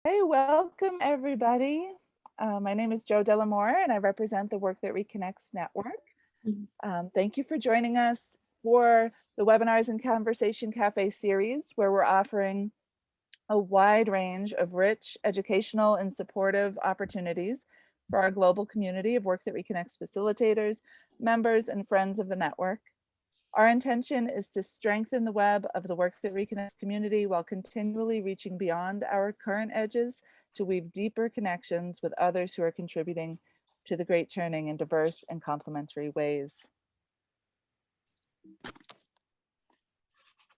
Hey, welcome everybody. My name is Jo Delamore and I represent the Work That Reconnects network. Thank you for joining us for the Webinars and Conversation Cafe series, where we're offering a wide range of rich educational and supportive opportunities for our global community of Work That Reconnects facilitators, members, and friends of the network. Our intention is to strengthen the web of the Work That Reconnects community while continually reaching beyond our current edges to weave deeper connections with others who are contributing to the great turning in diverse and complementary ways.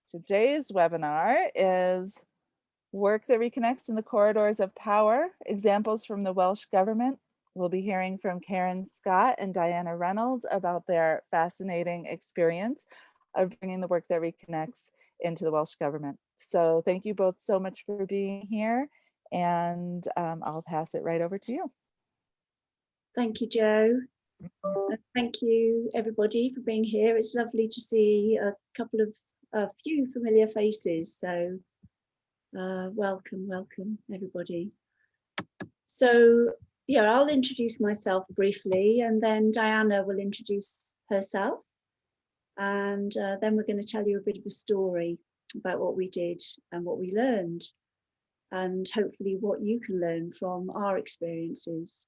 Today's webinar is Work That Reconnects in the Corridors of Power, Examples from the Welsh Government. We'll be hearing from Karen Scott and Diana Reynolds about their fascinating experience of bringing the Work That Reconnects into the Welsh Government. So thank you both so much for being here, and I'll pass it right over to you. Thank you, Jo. Thank you, everybody, for being here. It's lovely to see a few familiar faces. So welcome, everybody. So yeah, I'll introduce myself briefly, and then Diana will introduce herself. And then we're going to tell you a bit of a story about what we did and what we learned, and hopefully what you can learn from our experiences.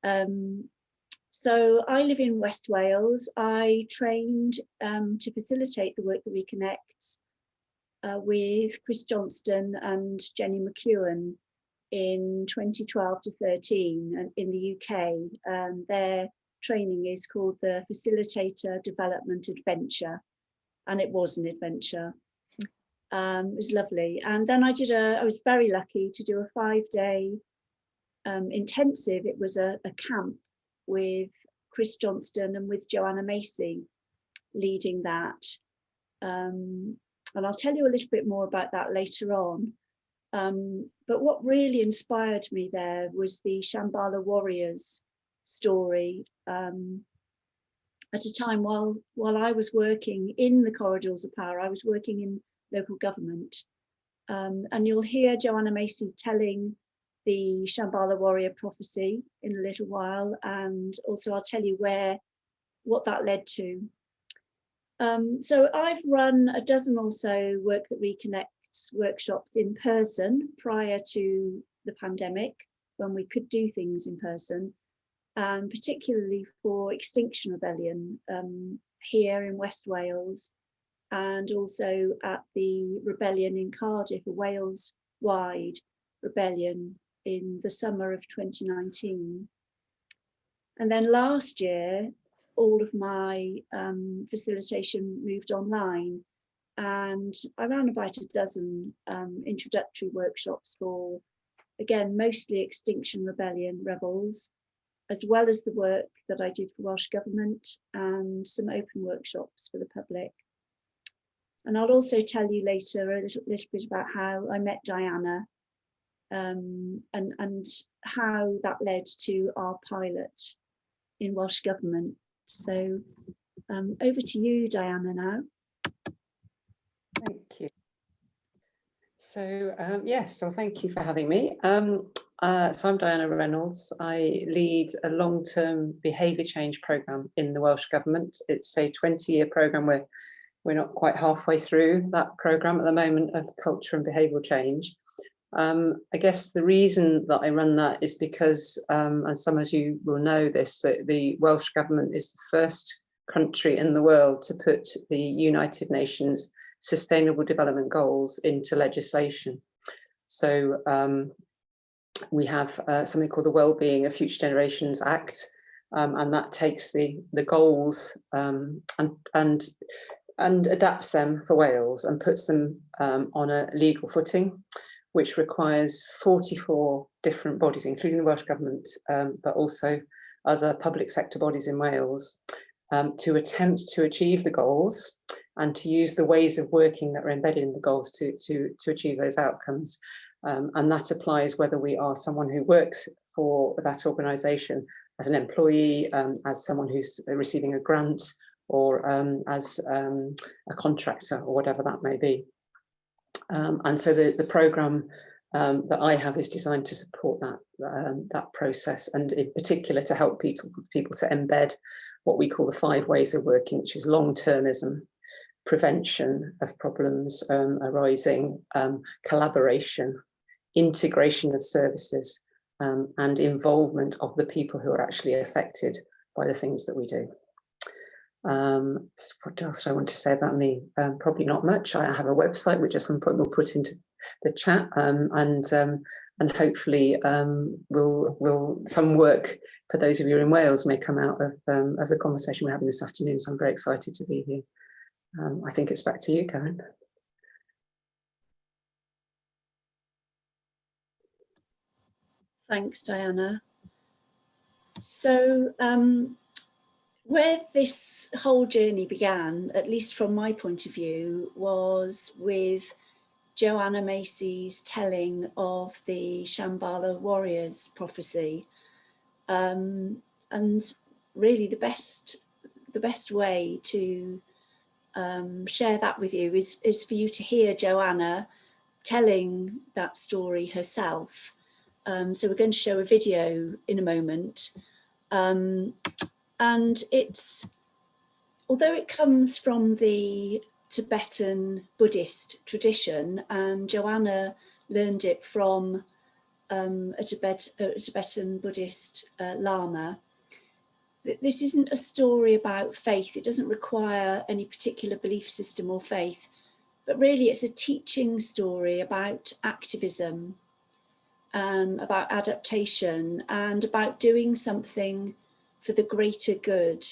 So I live in West Wales. I trained to facilitate the Work That Reconnects with Chris Johnston and Jenny McEwen in 2012 to 13 in the UK. Their training is called the Facilitator Development Adventure, and it was an adventure. It was lovely. And then I was very lucky to do a 5-day intensive. It was a camp with Chris Johnston and with Joanna Macy leading that. And I'll tell you a little bit more about that later on. But what really inspired me there was the Shambhala warriors story. At a time while I was working in the corridors of power, I was working in local government. And you'll hear Joanna Macy telling the Shambhala warrior prophecy in a little while, and also I'll tell you what that led to. So I've run a dozen or so Work That Reconnects workshops in person prior to the pandemic, when we could do things in person, and particularly for Extinction Rebellion here in West Wales, and also at the rebellion in Cardiff, a Wales-wide rebellion in the summer of 2019. And then last year, all of my facilitation moved online, and I ran about a dozen introductory workshops for, again, mostly Extinction Rebellion rebels, as well as the work that I did for Welsh Government, and some open workshops for the public. And I'll also tell you later a little bit about how I met Diana, and how that led to our pilot in Welsh Government. So over to you, Diana, now. Thank you. So yes, so thank you for having me. So I'm Diana Reynolds. I lead a long-term behaviour change programme in the Welsh Government. It's a 20-year programme where we're not quite halfway through that programme at the moment of culture and behavioural change. I guess the reason that I run that is because, and some of you will know this, that the Welsh Government is the first country in the world to put the United Nations Sustainable Development Goals into legislation. So we have something called the Wellbeing of Future Generations Act, and that takes the goals and adapts them for Wales and puts them on a legal footing, which requires 44 different bodies, including the Welsh Government, but also other public sector bodies in Wales, to attempt to achieve the goals and to use the ways of working that are embedded in the goals to achieve those outcomes. And that applies whether we are someone who works for that organisation as an employee, as someone who's receiving a grant, or as a contractor, or whatever that may be. And so the programme that I have is designed to support that process, and in particular to help people to embed what we call the 5 ways of working, which is long-termism, prevention of problems arising, collaboration, integration of services, and involvement of the people who are actually affected by the things that we do. What else do I want to say about me? Probably not much. I have a website which at some point we'll put into the chat, and hopefully will some work for those of you in Wales may come out of the conversation we're having this afternoon. So I'm very excited to be here. I think it's back to you, Karen. Thanks, Diana. So where this whole journey began, at least from my point of view, was with Joanna Macy's telling of the Shambhala warriors prophecy. And really the best way to share that with you is for you to hear Joanna telling that story herself. So we're going to show a video in a moment. And although it comes from the Tibetan Buddhist tradition, and Joanna learned it from a Tibetan Buddhist Lama, this isn't a story about faith. It doesn't require any particular belief system or faith, but really it's a teaching story about activism, about adaptation, and about doing something for the greater good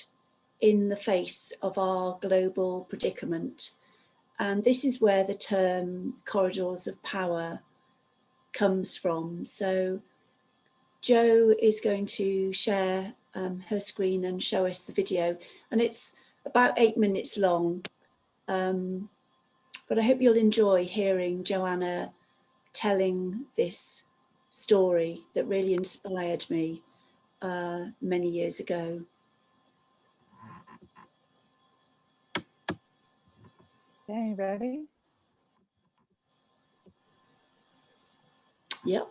in the face of our global predicament. And this is where the term corridors of power comes from. So Jo is going to share her screen and show us the video, and it's about 8 minutes long, but I hope you'll enjoy hearing Joanna telling this story that really inspired me many years ago. Okay, ready? Yep.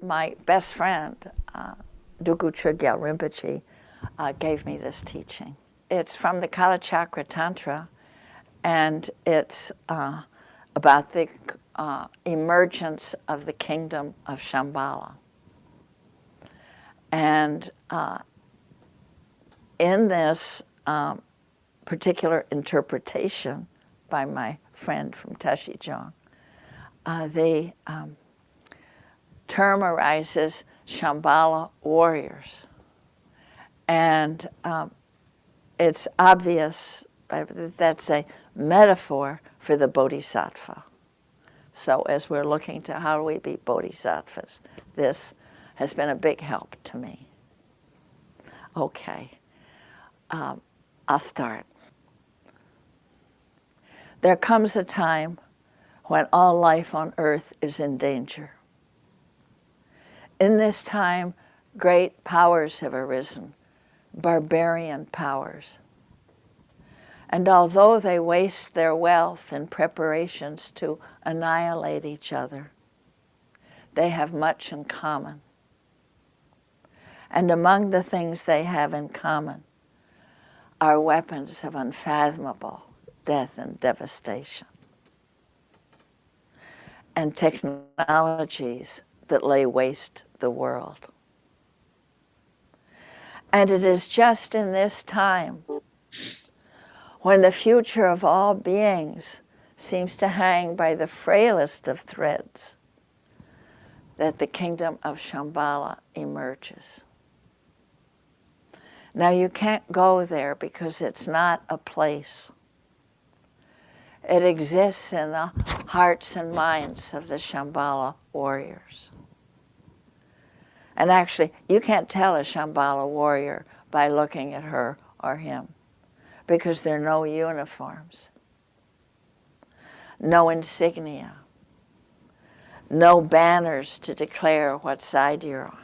My best friend, Dugu Chogyal Rinpoche, gave me this teaching. It's from the Kala Chakra Tantra, and it's about the emergence of the kingdom of Shambhala. And in this particular interpretation by my friend from Tashijong, the term arises Shambhala warriors. And it's obvious that's a metaphor for the bodhisattva. So as we're looking to how do we be bodhisattvas, this has been a big help to me. Okay, I'll start. There comes a time when all life on earth is in danger. In this time, great powers have arisen, barbarian powers. And although they waste their wealth in preparations to annihilate each other, they have much in common. And among the things they have in common are weapons of unfathomable death and devastation, and technologies that lay waste the world. And it is just in this time when the future of all beings seems to hang by the frailest of threads that the kingdom of Shambhala emerges. Now you can't go there because it's not a place. It exists in the hearts and minds of the Shambhala warriors. And actually, you can't tell a Shambhala warrior by looking at her or him, because there are no uniforms, no insignia, no banners to declare what side you're on,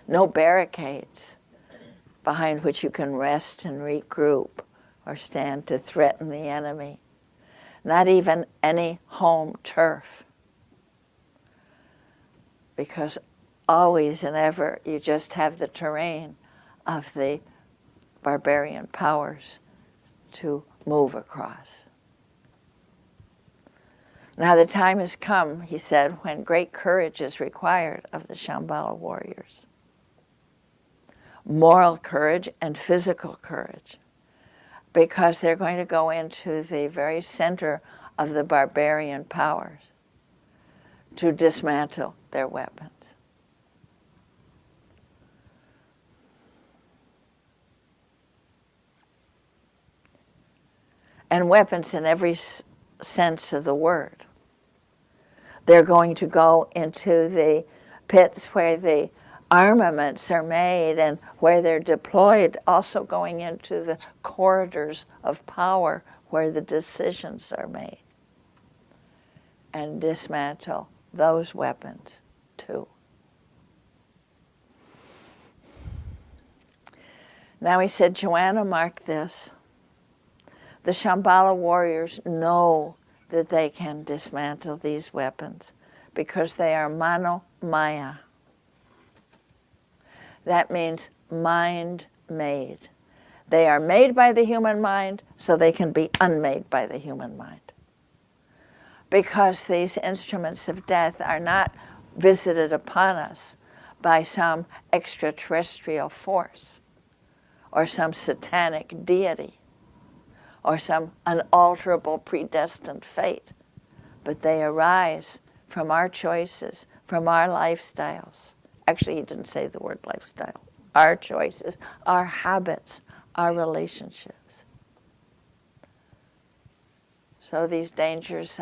no barricades behind which you can rest and regroup or stand to threaten the enemy. Not even any home turf. Because always and ever you just have the terrain of the barbarian powers to move across. Now the time has come, he said, when great courage is required of the Shambhala warriors. Moral courage and physical courage, because they're going to go into the very center of the barbarian powers to dismantle their weapons. And weapons in every sense of the word. They're going to go into the pits where the armaments are made and where they're deployed, also going into the corridors of power where the decisions are made, and dismantle those weapons too. Now he said, Joanna, mark this. The Shambhala warriors know that they can dismantle these weapons because they are mano maya. That means mind made. They are made by the human mind, so they can be unmade by the human mind. Because these instruments of death are not visited upon us by some extraterrestrial force or some satanic deity or some unalterable predestined fate, but they arise from our choices, from our lifestyles. Actually, he didn't say the word lifestyle. Our choices, our habits, our relationships. So these dangers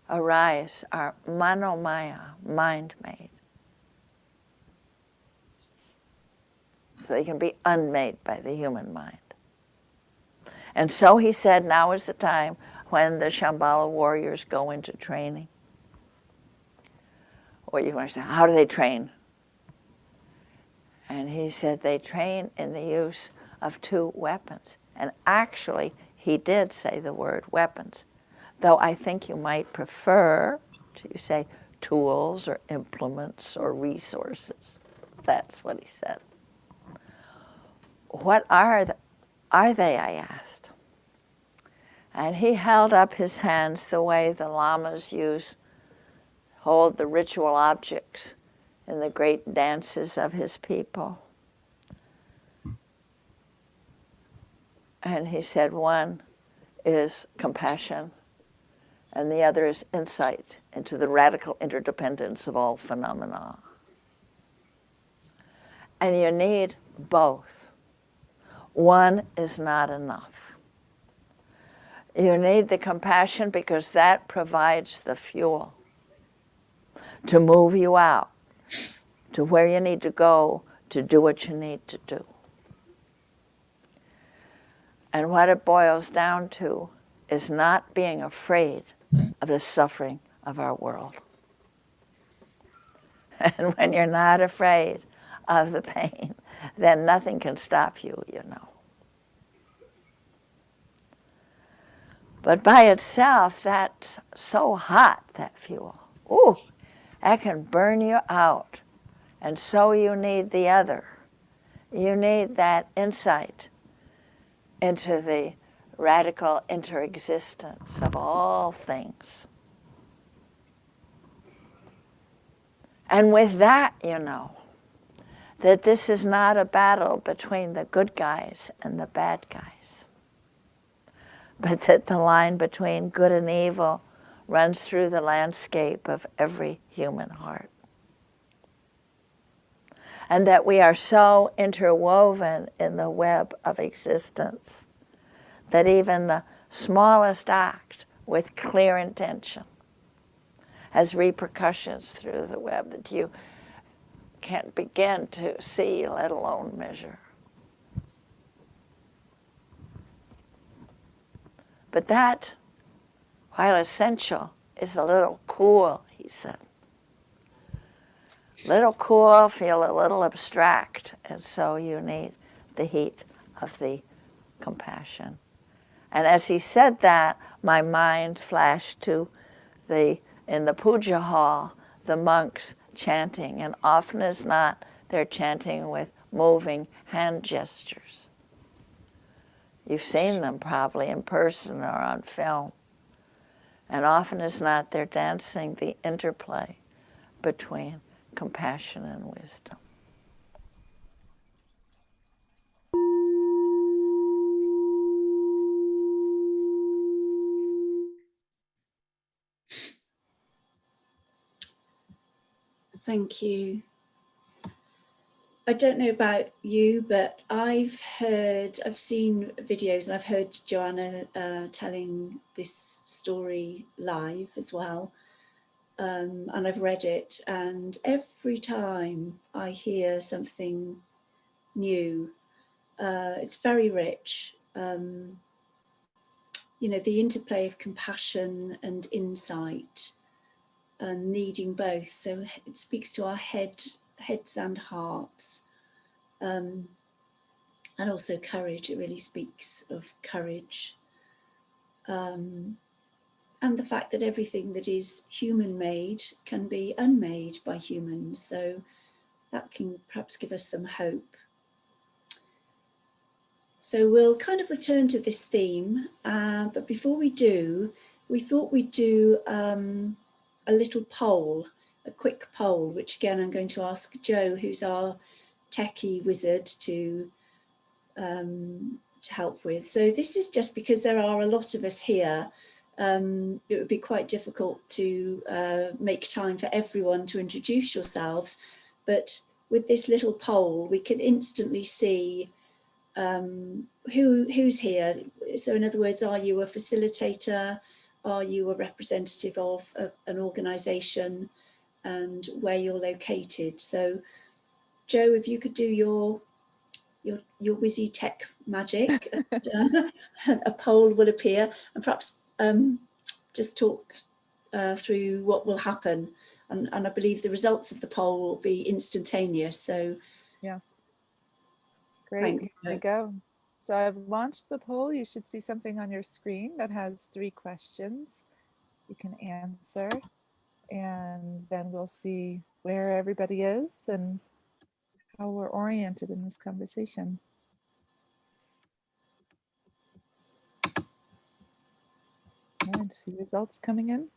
arise, are manomaya, mind-made. So they can be unmade by the human mind. And so he said, now is the time when the Shambhala warriors go into training. Or you want to say, how do they train? And he said they train in the use of two weapons. And actually, he did say the word weapons, though I think you might prefer to say tools or implements or resources. That's what he said. What are they, I asked. And he held up his hands the way the lamas hold the ritual objects in the great dances of his people. And he said one is compassion, and the other is insight into the radical interdependence of all phenomena. And you need both. One is not enough. You need the compassion because that provides the fuel to move you out to where you need to go to do what you need to do. And what it boils down to is not being afraid of the suffering of our world. And when you're not afraid of the pain, then nothing can stop you, you know. But by itself, that's so hot, that fuel. Ooh, that can burn you out. And so you need the other. You need that insight into the radical interexistence of all things. And with that, you know, that this is not a battle between the good guys and the bad guys, but that the line between good and evil runs through the landscape of every human heart. And that we are so interwoven in the web of existence that even the smallest act with clear intention has repercussions through the web that you can't begin to see, let alone measure. But that, while essential, is a little cool, he said. little cool, feel a little abstract, and so you need the heat of the compassion. And as he said that, my mind flashed to in the puja hall, the monks chanting, and often as not, they're chanting with moving hand gestures. You've seen them probably in person or on film. And often as not, they're dancing the interplay between compassion and wisdom. Thank you. I don't know about you, but I've seen videos and I've heard Joanna telling this story live as well. And I've read it, and every time I hear something new, it's very rich. You know, the interplay of compassion and insight and needing both. So it speaks to our heads and hearts. And also courage. It really speaks of courage. And the fact that everything that is human made can be unmade by humans. So that can perhaps give us some hope. So we'll kind of return to this theme. But before we do, we thought we'd do a little poll, a quick poll, which again, I'm going to ask Joe, who's our techie wizard, to help with. So this is just because there are a lot of us here. It would be quite difficult to make time for everyone to introduce yourselves, but with this little poll we can instantly see who's here. So in other words, are you a facilitator? Are you a representative of an organisation, and where you're located? So Joe, if you could do your whizzy tech magic, and, a poll will appear, and perhaps just talk through what will happen. And I believe the results of the poll will be instantaneous. So Yes. Great. Here we go. So I've launched the poll. You should see something on your screen that has 3 questions you can answer. And then we'll see where everybody is and how we're oriented in this conversation. And see results coming in.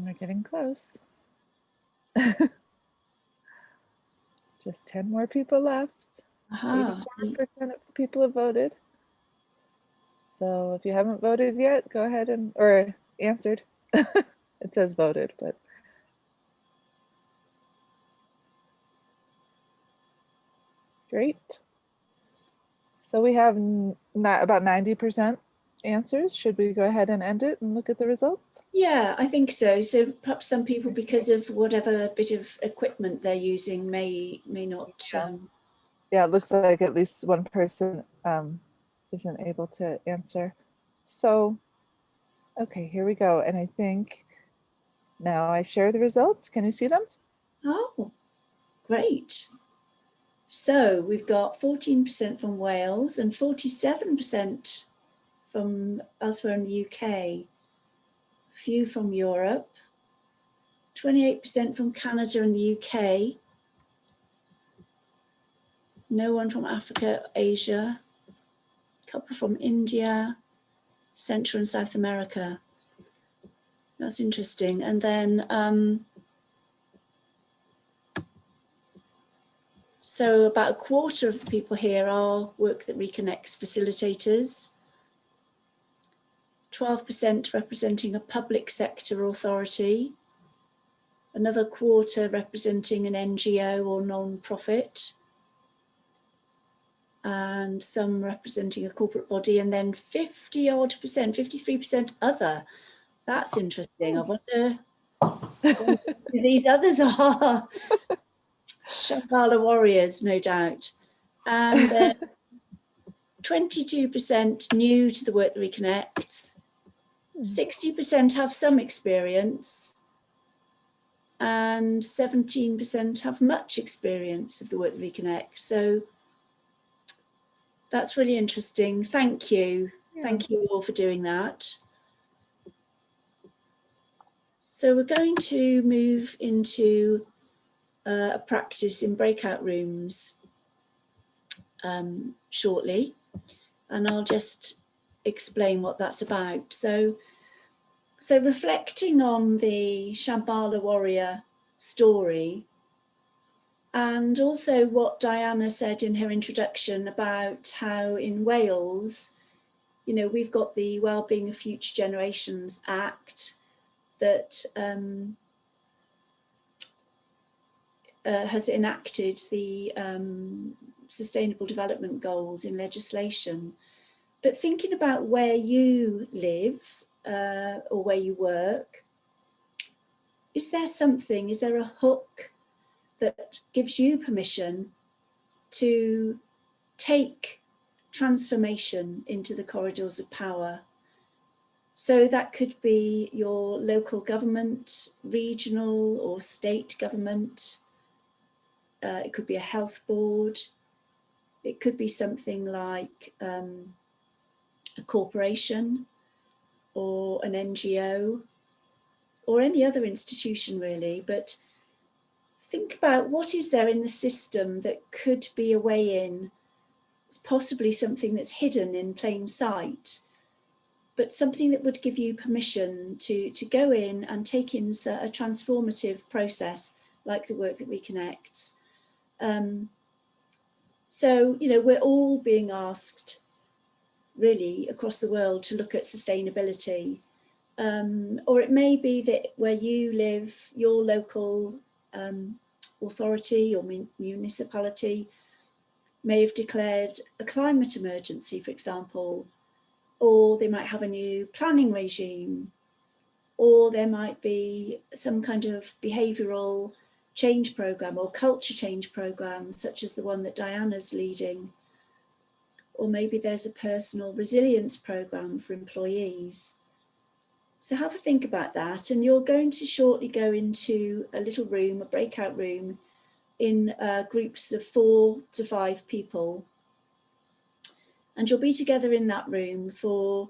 We're getting close. Just 10 more people left. 84% of the people have voted. So if you haven't voted yet, go ahead and, or answered. It says voted, but. Great. So we have about 90% answers. Should we go ahead and end it and look at the results? Yeah, I think so. So perhaps some people, because of whatever bit of equipment they're using, may not. Yeah, it looks like at least one person isn't able to answer. So, okay, here we go. And I think now I share the results. Can you see them? Oh, great. So we've got 14% from Wales and 47% from elsewhere in the UK, few from Europe, 28% from Canada and the UK, no one from Africa, Asia, a couple from India, Central and South America. That's interesting. And then, so about a quarter of the people here are Work That Reconnects facilitators, 12% representing a public sector authority, another quarter representing an NGO or non-profit, and some representing a corporate body, and then 50-odd percent, 53% other. That's interesting. I wonder who these others are. Shambhala warriors, no doubt. And then 22% new to the work that reconnects. 60% have some experience, and 17% have much experience of the work that reconnects. So that's really interesting. Thank you. Yeah. Thank you all for doing that. So we're going to move into a practice in breakout rooms shortly, and I'll just explain what that's about. So reflecting on the Shambhala warrior story, and also what Diana said in her introduction about how in Wales, you know, we've got the Wellbeing of Future Generations Act that has enacted the Sustainable Development Goals in legislation. But thinking about where you live or where you work, is there a hook that gives you permission to take transformation into the corridors of power? So that could be your local government, regional or state government. It could be a health board. It could be something like a corporation or an NGO or any other institution really. But think about what is there in the system that could be a way in. It's possibly something that's hidden in plain sight, but something that would give you permission to go in and take in a transformative process like the work that reconnects. So, you know, we're all being asked really across the world to look at sustainability. Or it may be that where you live, your local authority or municipality may have declared a climate emergency, for example, or they might have a new planning regime, or there might be some kind of behavioural change programme or culture change programme, such as the one that Diana's leading. Or maybe there's a personal resilience programme for employees. So have a think about that, and you're going to shortly go into a little room, a breakout room, in groups of 4 to 5 people. And you'll be together in that room for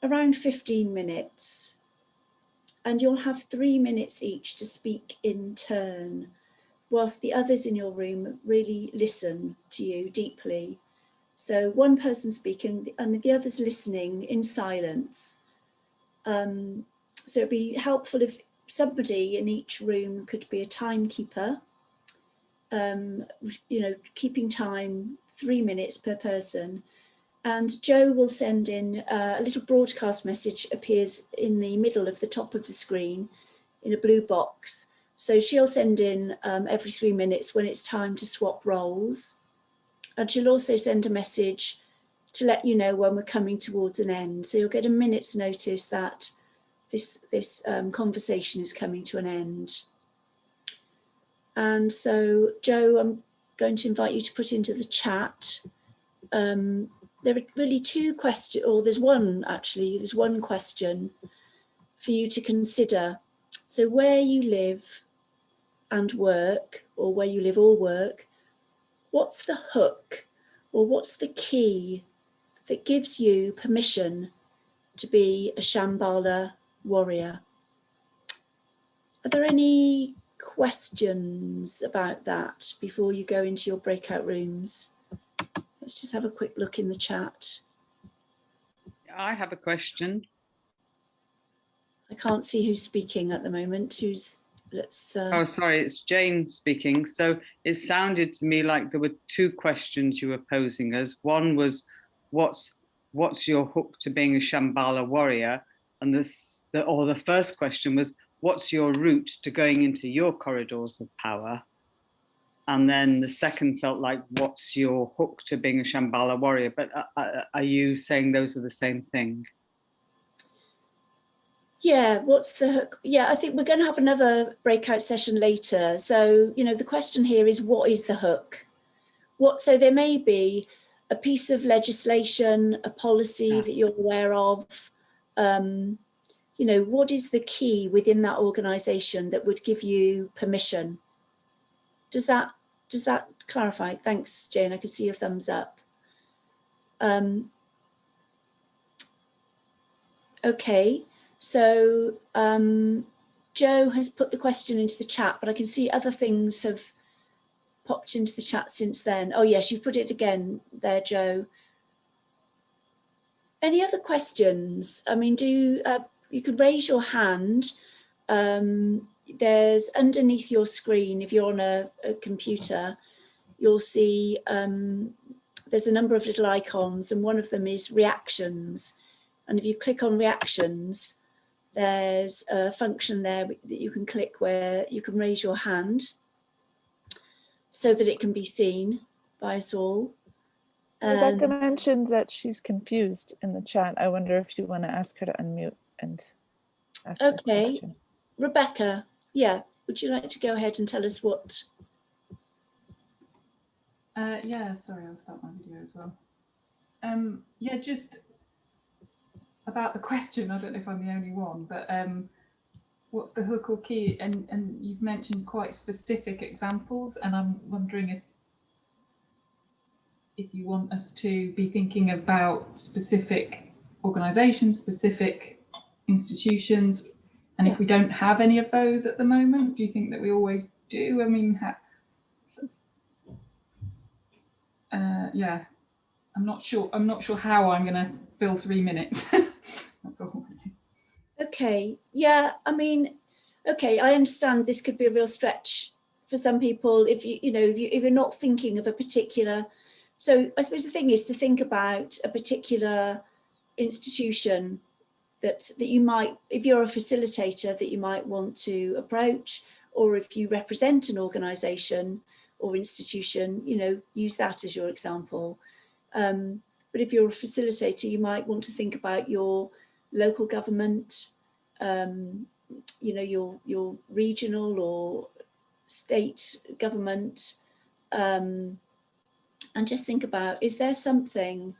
around 15 minutes. And you'll have 3 minutes each to speak in turn, whilst the others in your room really listen to you deeply. So one person speaking and the others listening in silence. So it'd be helpful if somebody in each room could be a timekeeper, you know, keeping time, 3 minutes per person. And Joe will send in a little broadcast message, appears in the middle of the top of the screen in a blue box. So she'll send in every 3 minutes when it's time to swap roles. And she'll also send a message to let you know when we're coming towards an end. So you'll get a minute's notice that this conversation is coming to an end. And so, Joe, I'm going to invite you to put into the chat. There are really 2 questions, or there's one actually, there's one question for you to consider. So where you live and work, or where you live or work, what's the hook or what's the key that gives you permission to be a Shambhala warrior? Are there any questions about that before you go into your breakout rooms? Let's just have a quick look in the chat. I have a question. I can't see who's speaking at the moment. Oh, sorry, it's Jane speaking. So it sounded to me like there were 2 questions you were posing us. One was, what's your hook to being a Shambhala warrior? And the first question was, what's your route to going into your corridors of power? And then the second felt like, what's your hook to being a Shambhala warrior? But are you saying those are the same thing? Yeah, what's the hook? Yeah, I think we're going to have another breakout session later. So, you know, the question here is, what is the hook? So there may be a piece of legislation, a policy that you're aware of. You know, what is the key within that organisation that would give you permission? Does that clarify? Thanks, Jane. I can see your thumbs up. Okay, so Joe has put the question into the chat, but I can see other things have popped into the chat since then. Oh yes, you put it again there, Joe. Any other questions? I mean, you could raise your hand. There's underneath your screen, if you're on a computer, you'll see there's a number of little icons, and one of them is reactions. And if you click on reactions, there's a function there that you can click where you can raise your hand so that it can be seen by us all. Rebecca mentioned that she's confused in the chat. I wonder if you want to ask her to unmute and ask her question. Rebecca, yeah, would you like to go ahead and tell us what? Yeah, sorry, I'll start my video as well. Yeah, just about the question, I don't know if I'm the only one, but what's the hook or key? And you've mentioned quite specific examples, and I'm wondering if you want us to be thinking about specific organisations, specific institutions, and if we don't have any of those at the moment, do you think that we always do? I mean, yeah, I'm not sure how I'm going to fill 3 minutes. That's all. Okay, yeah, I mean, okay, I understand this could be a real stretch for some people if if you're not thinking of a particular. So I suppose the thing is to think about a particular institution that you might, if you're a facilitator, that you might want to approach, or if you represent an organisation or institution, use that as your example. But if you're a facilitator, you might want to think about your local government, your regional or state government, and just think about, is there something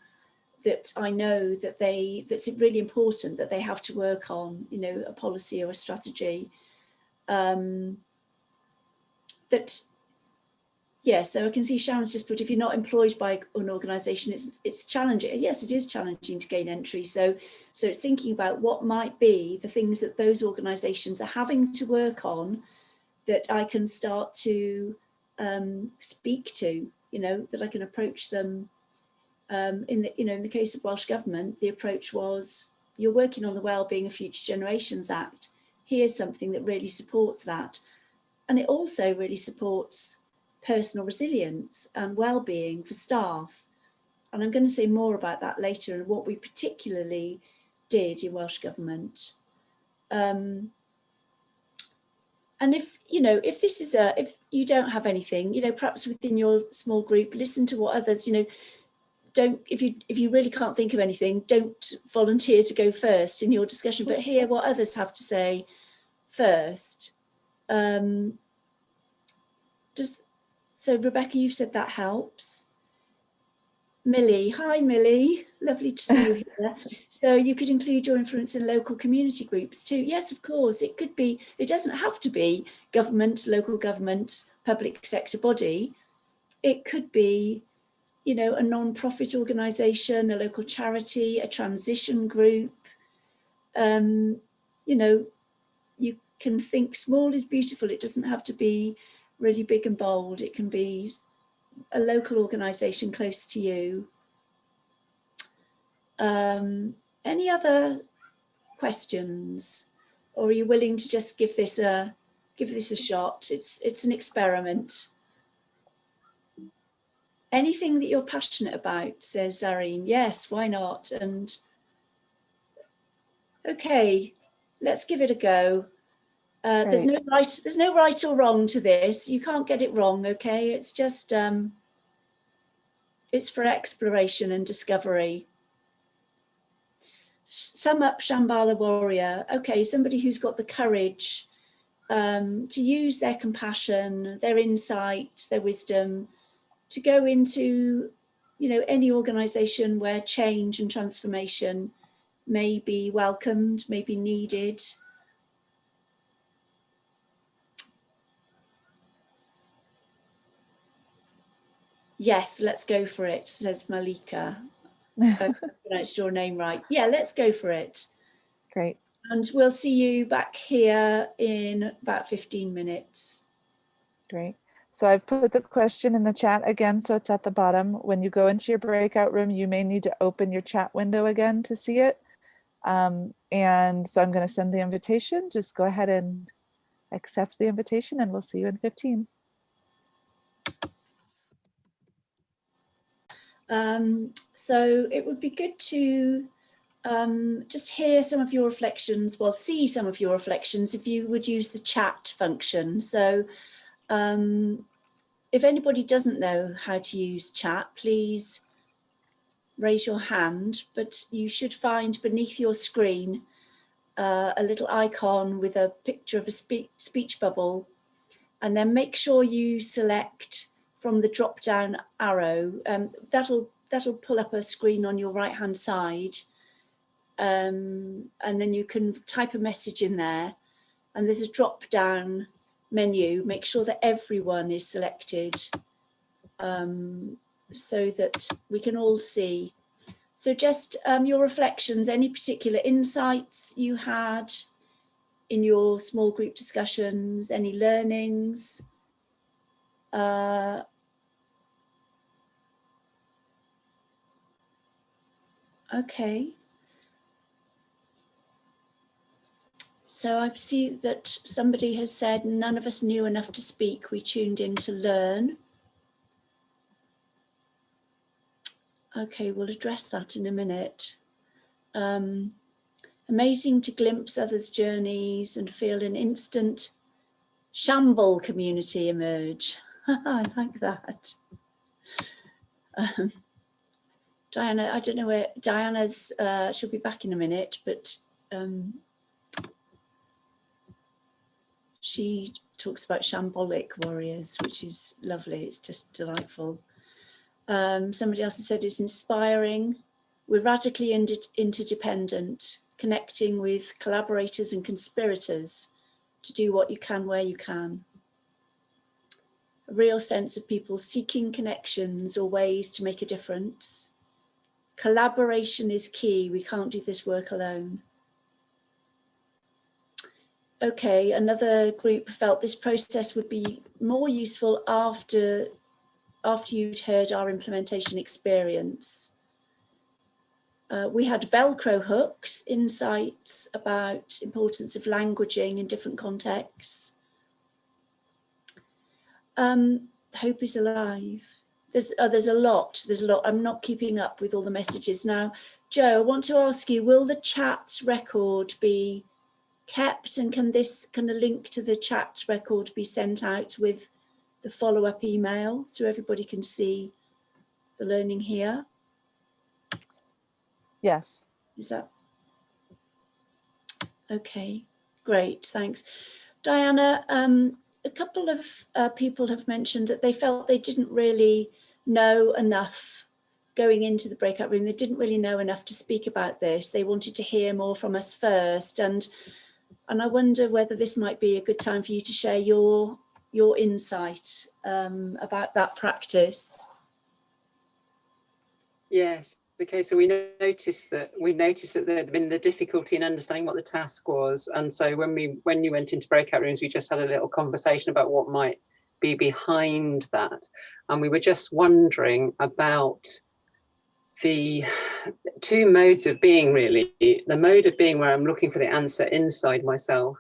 that I know that that's really important that they have to work on, a policy or a strategy yeah, so I can see Sharon's just put, if you're not employed by an organisation, it's challenging. Yes, it is challenging to gain entry. So it's thinking about what might be the things that those organisations are having to work on that I can start to speak to, that I can approach them. In the case of Welsh Government, the approach was, you're working on the Wellbeing of Future Generations Act. Here's something that really supports that. And it also really supports personal resilience and well-being for staff. And I'm going to say more about that later and what we particularly did in Welsh Government. And if you don't have anything, perhaps within your small group, listen to what others, don't, if you really can't think of anything, don't volunteer to go first in your discussion, but hear what others have to say first. So Rebecca, you've said that helps. Millie, hi Millie, lovely to see you here. So you could include your influence in local community groups too. Yes, of course, it could be, it doesn't have to be government, local government, public sector body. It could be, a non-profit organisation, a local charity, a transition group. You can think small is beautiful. It doesn't have to be really big and bold. It can be a local organisation close to you. Any other questions, or are you willing to just give this a shot? It's an experiment. Anything that you're passionate about, says Zareen. Yes, why not? And okay, let's give it a go. There's no right or wrong to this. You can't get it wrong, okay? It's just, it's for exploration and discovery. Sum up Shambhala warrior. Okay, somebody who's got the courage to use their compassion, their insight, their wisdom, to go into, you know, any organization where change and transformation may be welcomed, may be needed. Yes, let's go for it, says Malika. I pronounced your name right. Yeah, let's go for it. Great. And we'll see you back here in about 15 minutes. Great. So I've put the question in the chat again, so it's at the bottom. When you go into your breakout room, you may need to open your chat window again to see it. And so I'm going to send the invitation. Just go ahead and accept the invitation, and we'll see you in 15. So it would be good to just hear some of your reflections, well, see some of your reflections if you would use the chat function. So if anybody doesn't know how to use chat, please raise your hand, but you should find beneath your screen a little icon with a picture of a speech bubble, and then make sure you select from the drop down arrow. That'll pull up a screen on your right hand side, and then you can type a message in there, and there's a drop down menu. Make sure that everyone is selected so that we can all see. So just your reflections, any particular insights you had in your small group discussions, any learnings. Okay. So I see that somebody has said none of us knew enough to speak. We tuned in to learn. Okay, we'll address that in a minute. Amazing to glimpse others' journeys and feel an instant shamble community emerge. I like that. Diana, I don't know where Diana's, she'll be back in a minute, but she talks about shambolic warriors, which is lovely. It's just delightful. Somebody else has said it's inspiring. We're radically interdependent, connecting with collaborators and conspirators to do what you can where you can. A real sense of people seeking connections or ways to make a difference. Collaboration is key. We can't do this work alone. Okay, another group felt this process would be more useful after you'd heard our implementation experience. We had Velcro hooks, insights about importance of languaging in different contexts. Hope is alive. There's a lot. I'm not keeping up with all the messages now. Joe, I want to ask you, will the chat record be kept, and can a link to the chat record be sent out with the follow-up email so everybody can see the learning here? Yes. Is that okay? Great, thanks. Diana, a couple of people have mentioned that they felt they didn't really know enough going into the breakout room. They didn't really know enough to speak about this. They wanted to hear more from us first. And I wonder whether this might be a good time for you to share your insight about that practice. Yes. Okay, so we noticed that there had been the difficulty in understanding what the task was, and so when you went into breakout rooms, we just had a little conversation about what might be behind that, and we were just wondering about the two modes of being, really. The mode of being where I'm looking for the answer inside myself,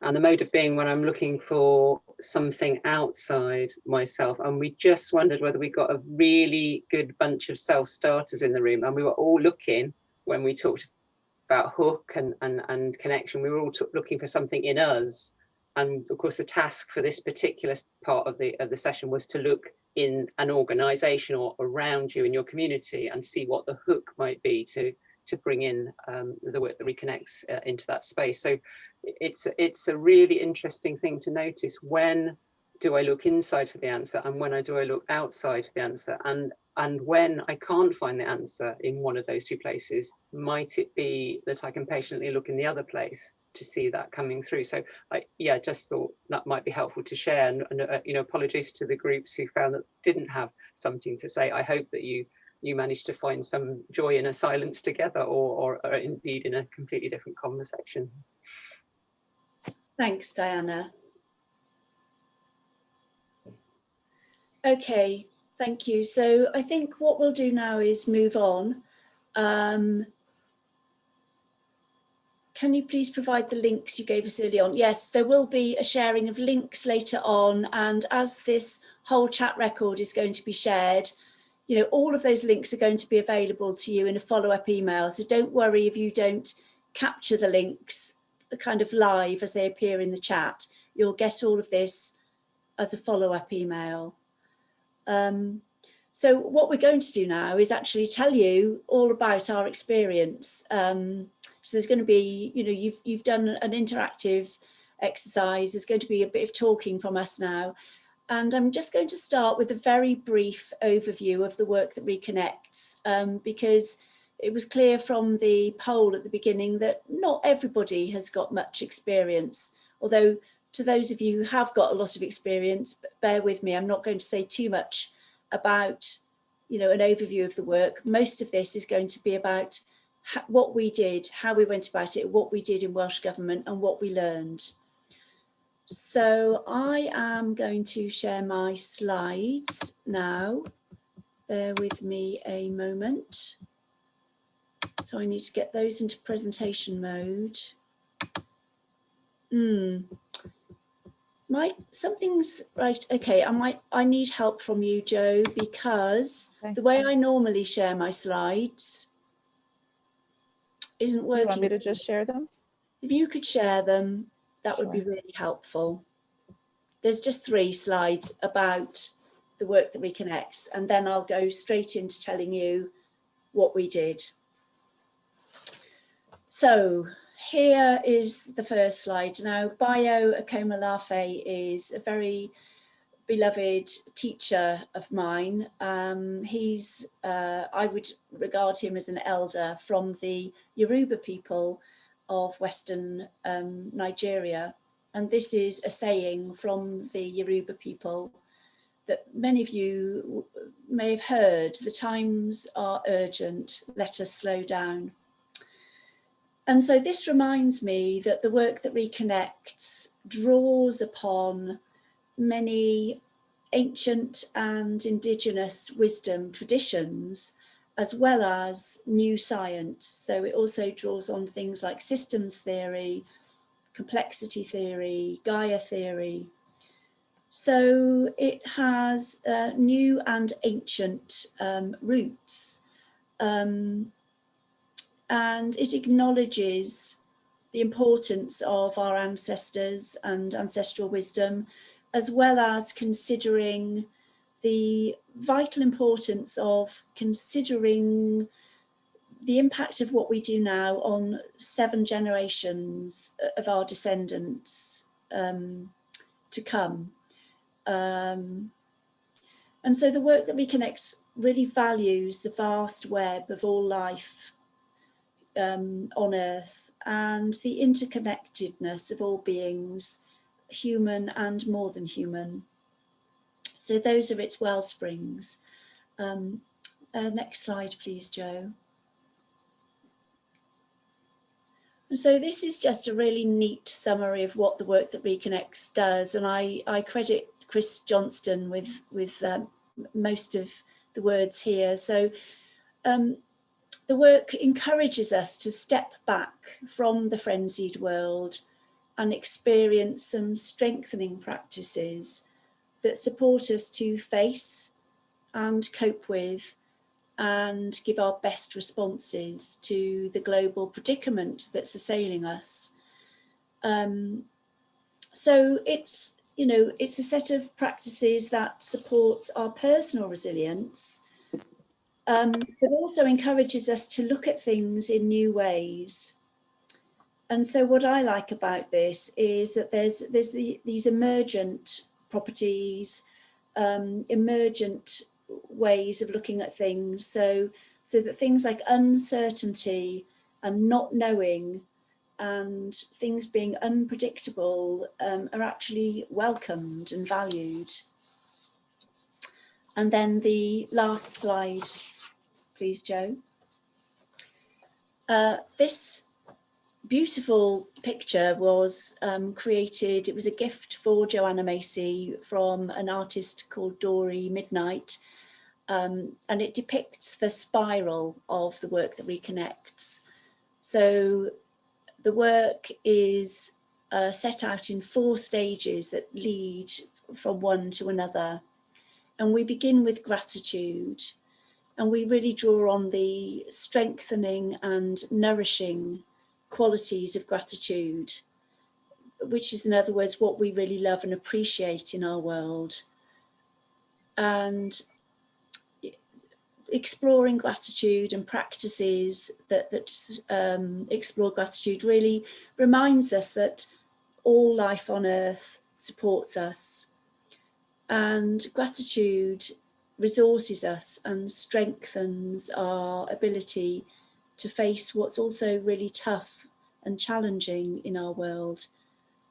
and the mode of being when I'm looking for something outside myself. And we just wondered whether we got a really good bunch of self-starters in the room. And we were all looking, when we talked about hook and connection, we were all looking for something in us of course, the task for this particular part of the session was to look in an organisation or around you in your community and see what the hook might be to bring in the work that reconnects into that space. So it's a really interesting thing to notice. When do I look inside for the answer, and when do I look outside for the answer? And when I can't find the answer in one of those two places, might it be that I can patiently look in the other place to see that coming through? So I just thought that might be helpful to share. And you know, apologies to the groups who found that didn't have something to say. I hope that you managed to find some joy in a silence together, or indeed in a completely different conversation. Thanks, Diana. Okay, thank you. So I think what we'll do now is move on. Can you please provide the links you gave us early on? Yes, there will be a sharing of links later on, and as this whole chat record is going to be shared, you know, all of those links are going to be available to you in a follow-up email. So don't worry if you don't capture the links kind of live as they appear in the chat. You'll get all of this as a follow-up email. So what we're going to do now is actually tell you all about our experience. So there's going to be, you know, you've done an interactive exercise. There's going to be a bit of talking from us now. And I'm just going to start with a very brief overview of the work that Reconnects, because it was clear from the poll at the beginning that not everybody has got much experience. Although to those of you who have got a lot of experience, bear with me, I'm not going to say too much about, you know, an overview of the work. Most of this is going to be about what we did, how we went about it, what we did in Welsh Government and what we learned. So I am going to share my slides now. Bear with me a moment. So I need to get those into presentation mode. Something's right. Okay, I need help from you, Joe, because the way I normally share my slides isn't working. Do you want me to just share them? If you could share them, that Sure. would be really helpful. There's just 3 slides about the work that Reconnects, and then I'll go straight into telling you what we did. So here is the first slide. Now, Bayo Akomolafe is a very beloved teacher of mine. I would regard him as an elder from the Yoruba people of Western Nigeria. And this is a saying from the Yoruba people that many of you may have heard: the times are urgent, let us slow down. And so this reminds me that the work that Reconnects draws upon many ancient and indigenous wisdom traditions, as well as new science. So it also draws on things like systems theory, complexity theory, Gaia theory. So it has new and ancient roots, and it acknowledges the importance of our ancestors and ancestral wisdom, as well as considering the vital importance of considering the impact of what we do now on 7 generations of our descendants to come. And so the work that Reconnects really values the vast web of all life on Earth and the interconnectedness of all beings, human and more than human. So those are its well springs. Next slide, please, Joe. And so this is just a really neat summary of what the work that Reconnects does, and I credit Chris Johnston with most of the words here. So the work encourages us to step back from the frenzied world and experience some strengthening practices that support us to face and cope with and give our best responses to the global predicament that's assailing us. So it's, you know, it's a set of practices that supports our personal resilience, but also encourages us to look at things in new ways. And so what I like about this is that there's these emergent properties, emergent ways of looking at things. So that things like uncertainty and not knowing and things being unpredictable are actually welcomed and valued. And then the last slide, please, Jo. This beautiful picture was created, it was a gift for Joanna Macy from an artist called Dory Midnight, and it depicts the spiral of the work that reconnects. So the work is set out in 4 stages that lead from one to another. And we begin with gratitude, and we really draw on the strengthening and nourishing qualities of gratitude, which is, in other words, what we really love and appreciate in our world. And exploring gratitude and practices that explore gratitude really reminds us that all life on earth supports us, and gratitude resources us and strengthens our ability to face what's also really tough and challenging in our world.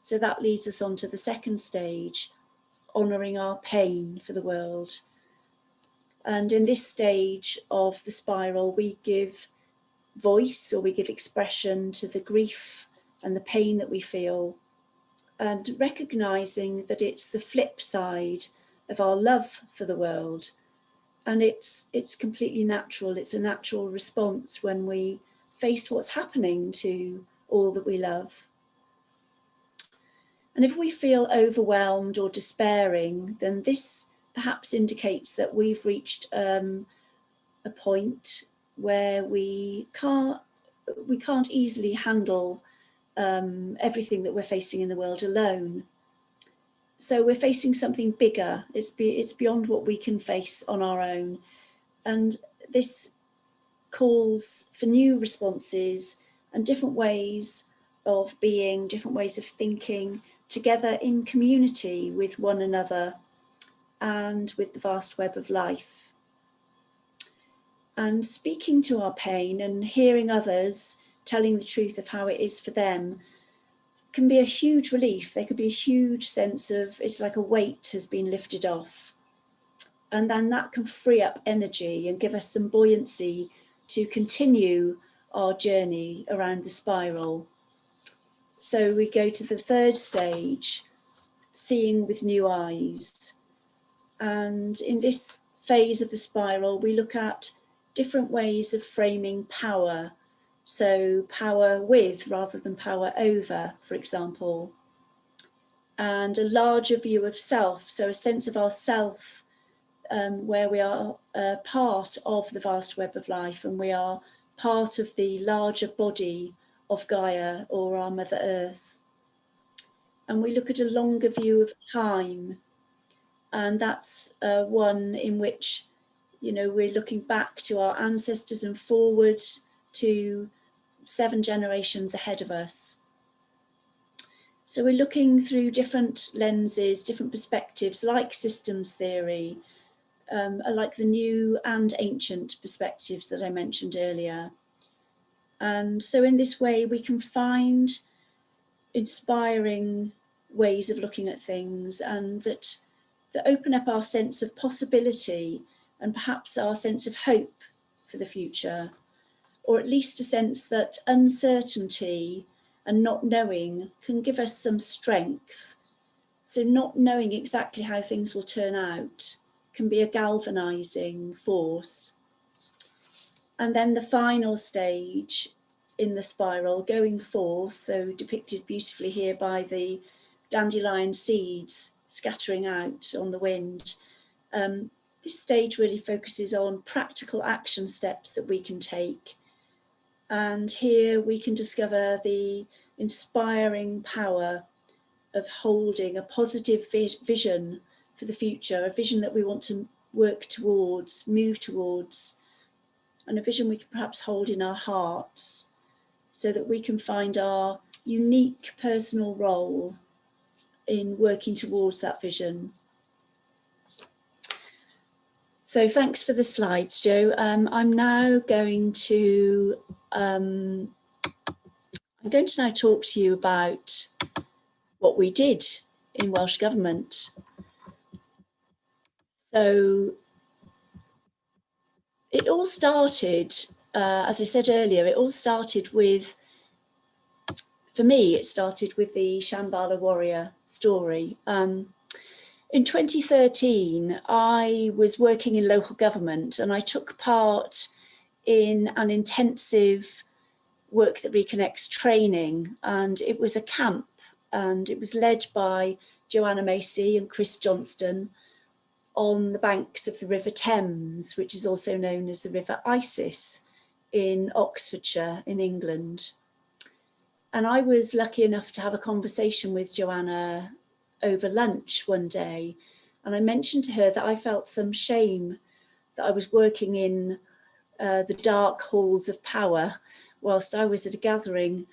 So that leads us on to the second stage, honouring our pain for the world. And in this stage of the spiral, we give voice, or we give expression to the grief and the pain that we feel, and recognising that it's the flip side of our love for the world. And it's completely natural. It's a natural response when we face what's happening to all that we love. And if we feel overwhelmed or despairing, then this perhaps indicates that we've reached a point where we can't easily handle everything that we're facing in the world alone. So we're facing something bigger. It's beyond what we can face on our own. And this calls for new responses and different ways of being, different ways of thinking, together in community with one another and with the vast web of life. And speaking to our pain and hearing others telling the truth of how it is for them can be a huge relief. There could be a huge sense of, it's like a weight has been lifted off. And then that can free up energy and give us some buoyancy to continue our journey around the spiral. So we go to the third stage, seeing with new eyes. And in this phase of the spiral, we look at different ways of framing power. So power with rather than power over, for example. And a larger view of self, so a sense of ourself, where we are part of the vast web of life, and we are part of the larger body of Gaia, or our Mother Earth. And we look at a longer view of time, and that's one in which, you know, we're looking back to our ancestors and forward to 7 generations ahead of us. So we're looking through different lenses, different perspectives, like systems theory, like the new and ancient perspectives that I mentioned earlier. And so in this way, we can find inspiring ways of looking at things, and that open up our sense of possibility and perhaps our sense of hope for the future, or at least a sense that uncertainty and not knowing can give us some strength. So not knowing exactly how things will turn out can be a galvanizing force. And then the final stage in the spiral, going forth, so depicted beautifully here by the dandelion seeds scattering out on the wind. This stage really focuses on practical action steps that we can take. And here we can discover the inspiring power of holding a positive vision for the future, a vision that we want to work towards, move towards, and a vision we can perhaps hold in our hearts so that we can find our unique personal role in working towards that vision. So thanks for the slides, Jo. I'm going to now talk to you about what we did in Welsh Government. So it all started, as I said earlier, it all started with, for me, it started with the Shambhala warrior story. In 2013, I was working in local government and I took part in an intensive Work That Reconnects training, and it was a camp, and it was led by Joanna Macy and Chris Johnston on the banks of the River Thames, which is also known as the River Isis in Oxfordshire in England. And I was lucky enough to have a conversation with Joanna over lunch one day, and I mentioned to her that I felt some shame that I was working in the dark halls of power whilst I was at a gathering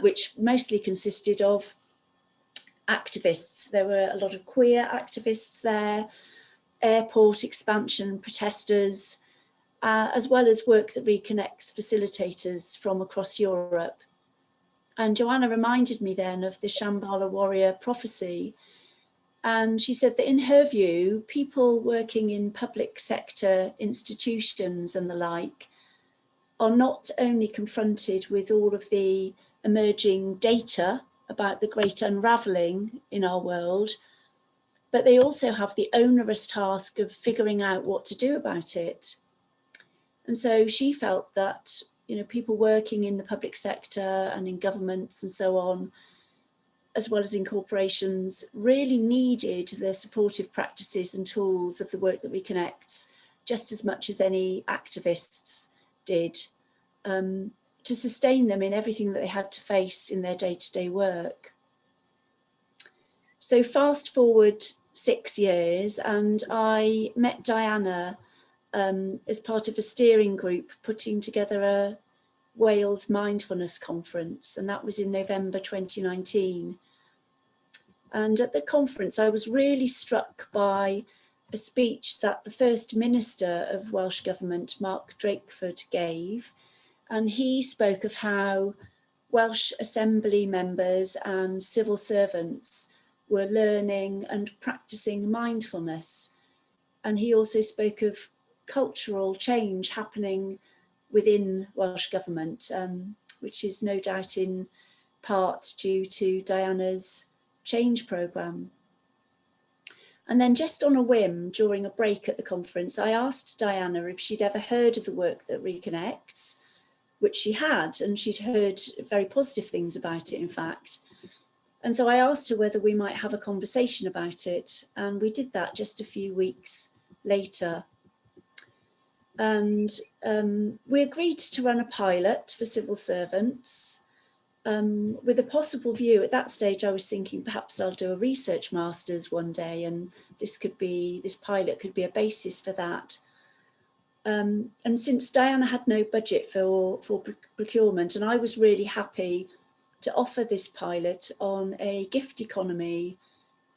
which mostly consisted of activists. There were a lot of queer activists there, airport expansion protesters, as well as Work That Reconnects facilitators from across Europe. And Joanna reminded me then of the Shambhala warrior prophecy. And she said that in her view, people working in public sector institutions and the like are not only confronted with all of the emerging data about the great unravelling in our world, but they also have the onerous task of figuring out what to do about it. And so she felt that, you know, people working in the public sector and in governments and so on, as well as in corporations, really needed the supportive practices and tools of the Work That Reconnects just as much as any activists did, to sustain them in everything that they had to face in their day-to-day work. So fast forward 6 years, and I met Diana as part of a steering group putting together a Wales Mindfulness Conference, and that was in November 2019. And at the conference, I was really struck by a speech that the First Minister of Welsh Government, Mark Drakeford, gave. And he spoke of how Welsh Assembly members and civil servants were learning and practicing mindfulness. And he also spoke of cultural change happening within Welsh Government, which is no doubt in part due to Diana's change programme. And then just on a whim, during a break at the conference, I asked Diana if she'd ever heard of the Work That Reconnects, which she had, and she'd heard very positive things about it, in fact. And so I asked her whether we might have a conversation about it, and we did that just a few weeks later. And we agreed to run a pilot for civil servants with a possible view. At that stage, I was thinking perhaps I'll do a research master's one day, and this pilot could be a basis for that. And since Diana had no budget for procurement, and I was really happy to offer this pilot on a gift economy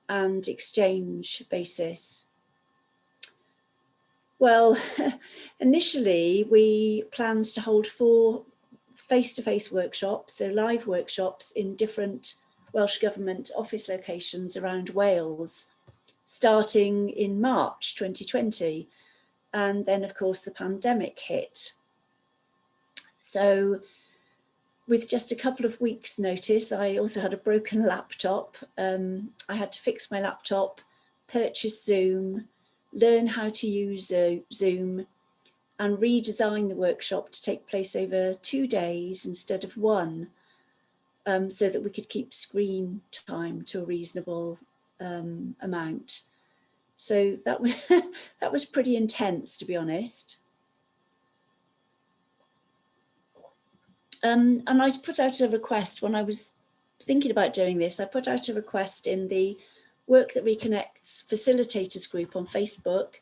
and exchange basis. Well, initially we planned to hold 4 face-to-face workshops, so live workshops in different Welsh Government office locations around Wales, starting in March 2020. And then, of course, the pandemic hit. So with just a couple of weeks' notice, I also had a broken laptop. I had to fix my laptop, purchase Zoom, learn how to use Zoom, and redesign the workshop to take place over 2 days instead of 1, so that we could keep screen time to a reasonable amount. So that was that was pretty intense, to be honest. And I put out a request when I was thinking about doing this, I put out a request in the Work That Reconnects Facilitators group on Facebook,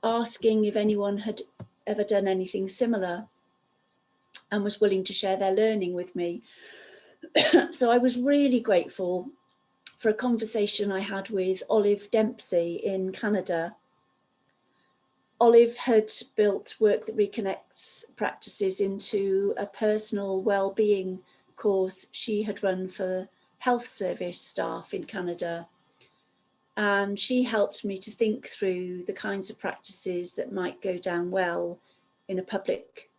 asking if anyone had ever done anything similar and was willing to share their learning with me. So I was really grateful for a conversation I had with Olive Dempsey in Canada. Olive had built Work That Reconnects practices into a personal well-being course she had run for health service staff in Canada. And she helped me to think through the kinds of practices that might go down well in a public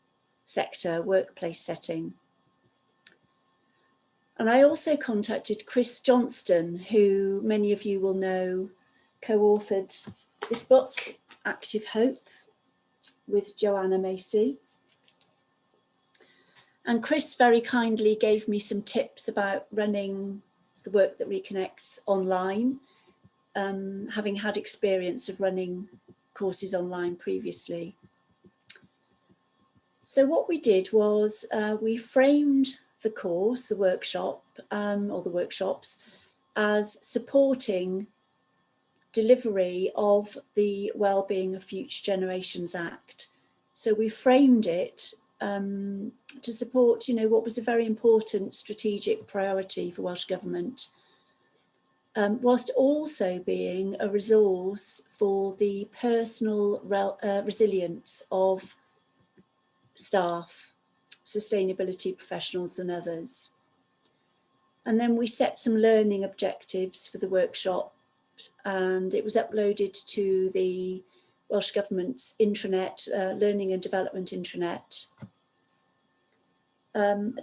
sector workplace setting. And I also contacted Chris Johnston, who many of you will know co-authored this book, Active Hope, with Joanna Macy. And Chris very kindly gave me some tips about running the Work That Reconnects online, having had experience of running courses online previously. So what we did was we framed the course, the workshop, or the workshops, as supporting delivery of the Wellbeing of Future Generations Act. So we framed it to support, what was a very important strategic priority for Welsh Government, whilst also being a resource for the personal resilience of staff, sustainability professionals and others. And then we set some learning objectives for the workshop, and it was uploaded to the Welsh Government's intranet, Learning and Development intranet.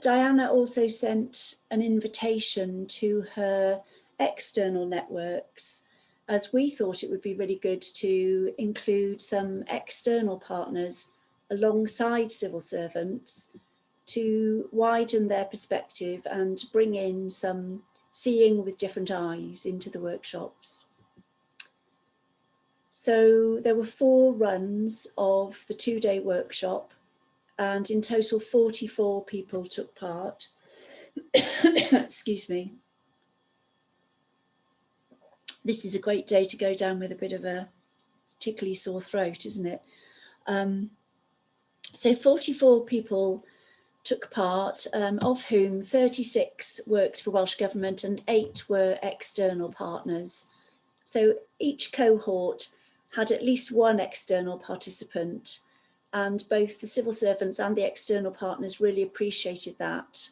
Diana also sent an invitation to her external networks, as we thought it would be really good to include some external partners alongside civil servants to widen their perspective and bring in some seeing with different eyes into the workshops. So there were 4 runs of the 2-day workshop, and in total 44 people took part. Excuse me. This is a great day to go down with a bit of a tickly sore throat, isn't it? So 44 people took part, of whom 36 worked for Welsh Government and 8 were external partners. So each cohort had at least one external participant, and both the civil servants and the external partners really appreciated that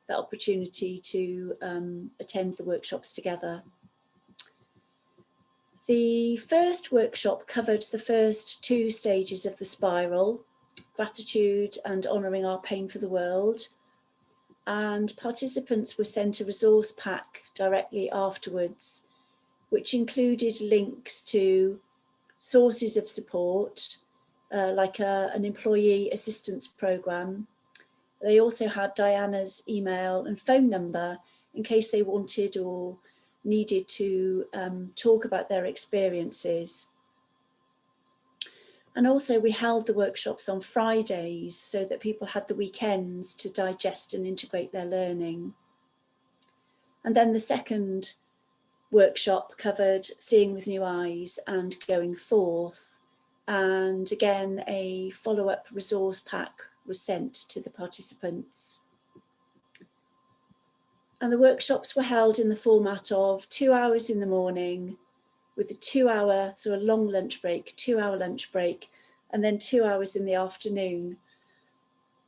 opportunity to attend the workshops together. The first workshop covered the first 2 stages of the spiral, gratitude and honouring our pain for the world, and participants were sent a resource pack directly afterwards, which included links to sources of support, like an employee assistance programme. They also had Diana's email and phone number in case they wanted or needed to talk about their experiences. And also we held the workshops on Fridays so that people had the weekends to digest and integrate their learning. And then the second workshop covered seeing with new eyes and going forth. And again, a follow-up resource pack was sent to the participants. And the workshops were held in the format of 2 hours in the morning with a 2-hour, so a long lunch break, 2-hour lunch break, and then 2 hours in the afternoon.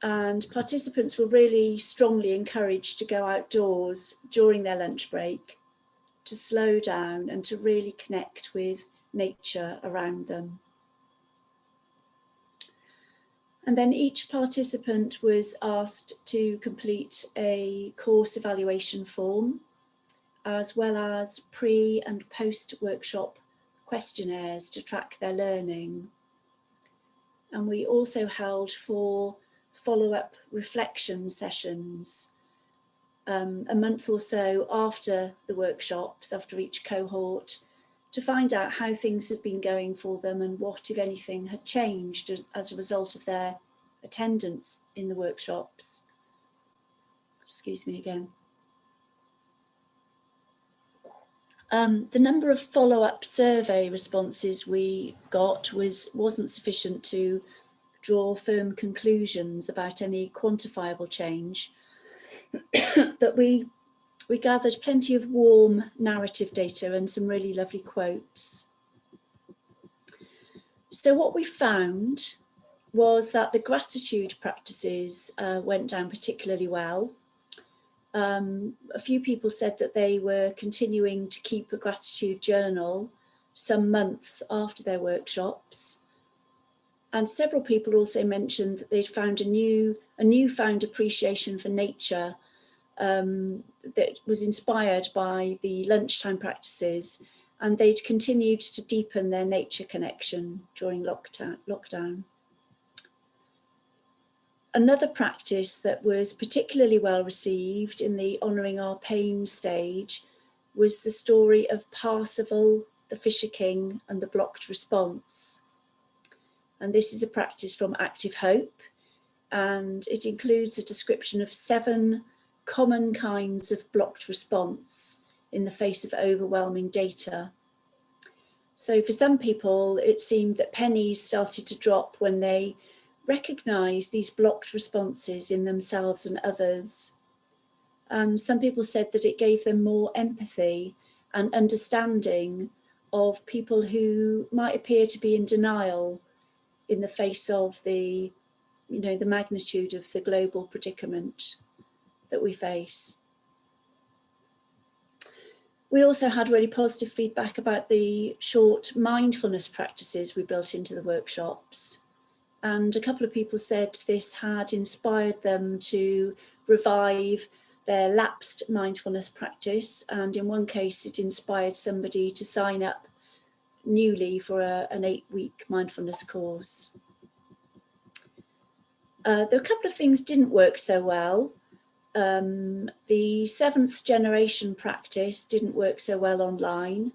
And participants were really strongly encouraged to go outdoors during their lunch break, to slow down and to really connect with nature around them. And then each participant was asked to complete a course evaluation form, as well as pre and post workshop questionnaires to track their learning. And we also held 4 follow-up reflection sessions, a month or so after the workshops, after each cohort, to find out how things had been going for them and what, if anything, had changed as a result of their attendance in the workshops. Excuse me again. The number of follow-up survey responses we got wasn't sufficient to draw firm conclusions about any quantifiable change, but we gathered plenty of warm narrative data and some really lovely quotes. So what we found was that the gratitude practices went down particularly well. A few people said that they were continuing to keep a gratitude journal some months after their workshops. And several people also mentioned that they'd found a newfound appreciation for nature that was inspired by the lunchtime practices, and they'd continued to deepen their nature connection during lockdown. Another practice that was particularly well received in the Honouring Our Pain stage was the story of Parsifal, the Fisher King, and the blocked response. And this is a practice from Active Hope, and it includes a description of 7 common kinds of blocked response in the face of overwhelming data. So for some people, it seemed that pennies started to drop when they recognised these blocked responses in themselves and others. Some people said that it gave them more empathy and understanding of people who might appear to be in denial in the face of the magnitude of the global predicament that we face. We also had really positive feedback about the short mindfulness practices we built into the workshops. And a couple of people said this had inspired them to revive their lapsed mindfulness practice. And in one case, it inspired somebody to sign up newly for an 8-week mindfulness course. There were a couple of things didn't work so well. The 7th generation practice didn't work so well online,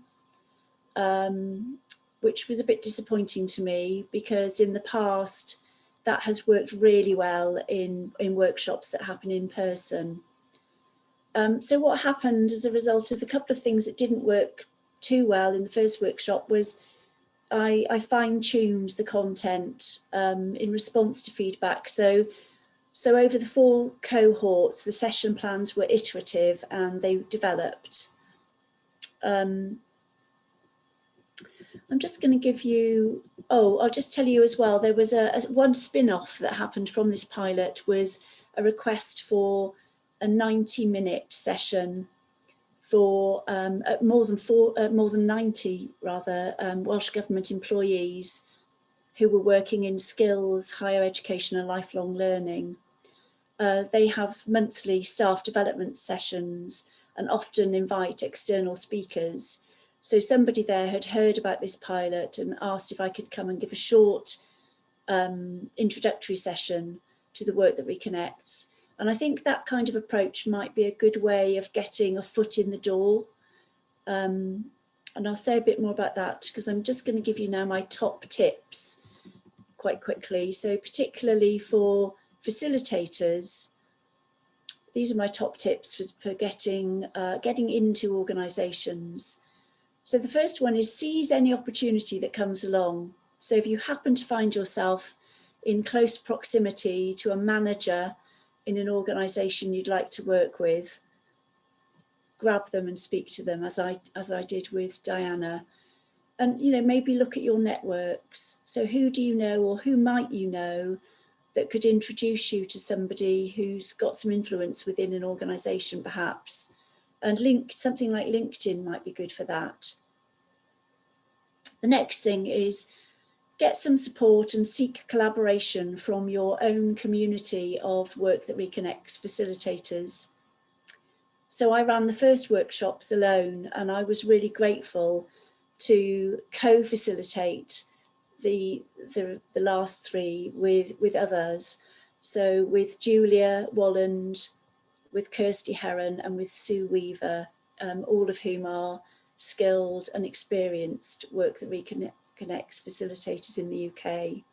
which was a bit disappointing to me, because in the past that has worked really well in workshops that happen in person. So what happened as a result of a couple of things that didn't work too well in the first workshop was I fine-tuned the content in response to feedback. So over the 4 cohorts, the session plans were iterative and they developed. I'm just going to give you, I'll just tell you as well, there was one spin-off that happened from this pilot, was a request for a 90-minute session for more than 90 Welsh Government employees who were working in skills, higher education and lifelong learning. They have monthly staff development sessions and often invite external speakers. So somebody there had heard about this pilot and asked if I could come and give a short introductory session to the work that Reconnects. And I think that kind of approach might be a good way of getting a foot in the door. And I'll say a bit more about that, because I'm just going to give you now my top tips quite quickly. So particularly for facilitators, these are my top tips for getting into organisations. So the first one is seize any opportunity that comes along. So if you happen to find yourself in close proximity to a manager in an organisation you'd like to work with, grab them and speak to them, as I did with Diana. And maybe look at your networks. So who do you know, or who might you know, that could introduce you to somebody who's got some influence within an organisation perhaps. And something like LinkedIn might be good for that. The next thing is get some support and seek collaboration from your own community of Work That Reconnects facilitators. So I ran the first workshops alone, and I was really grateful to co-facilitate the last 3 with others. So with Julia Walland, with Kirsty Heron and with Sue Weaver, all of whom are skilled and experienced Work That Reconnects facilitators in the UK.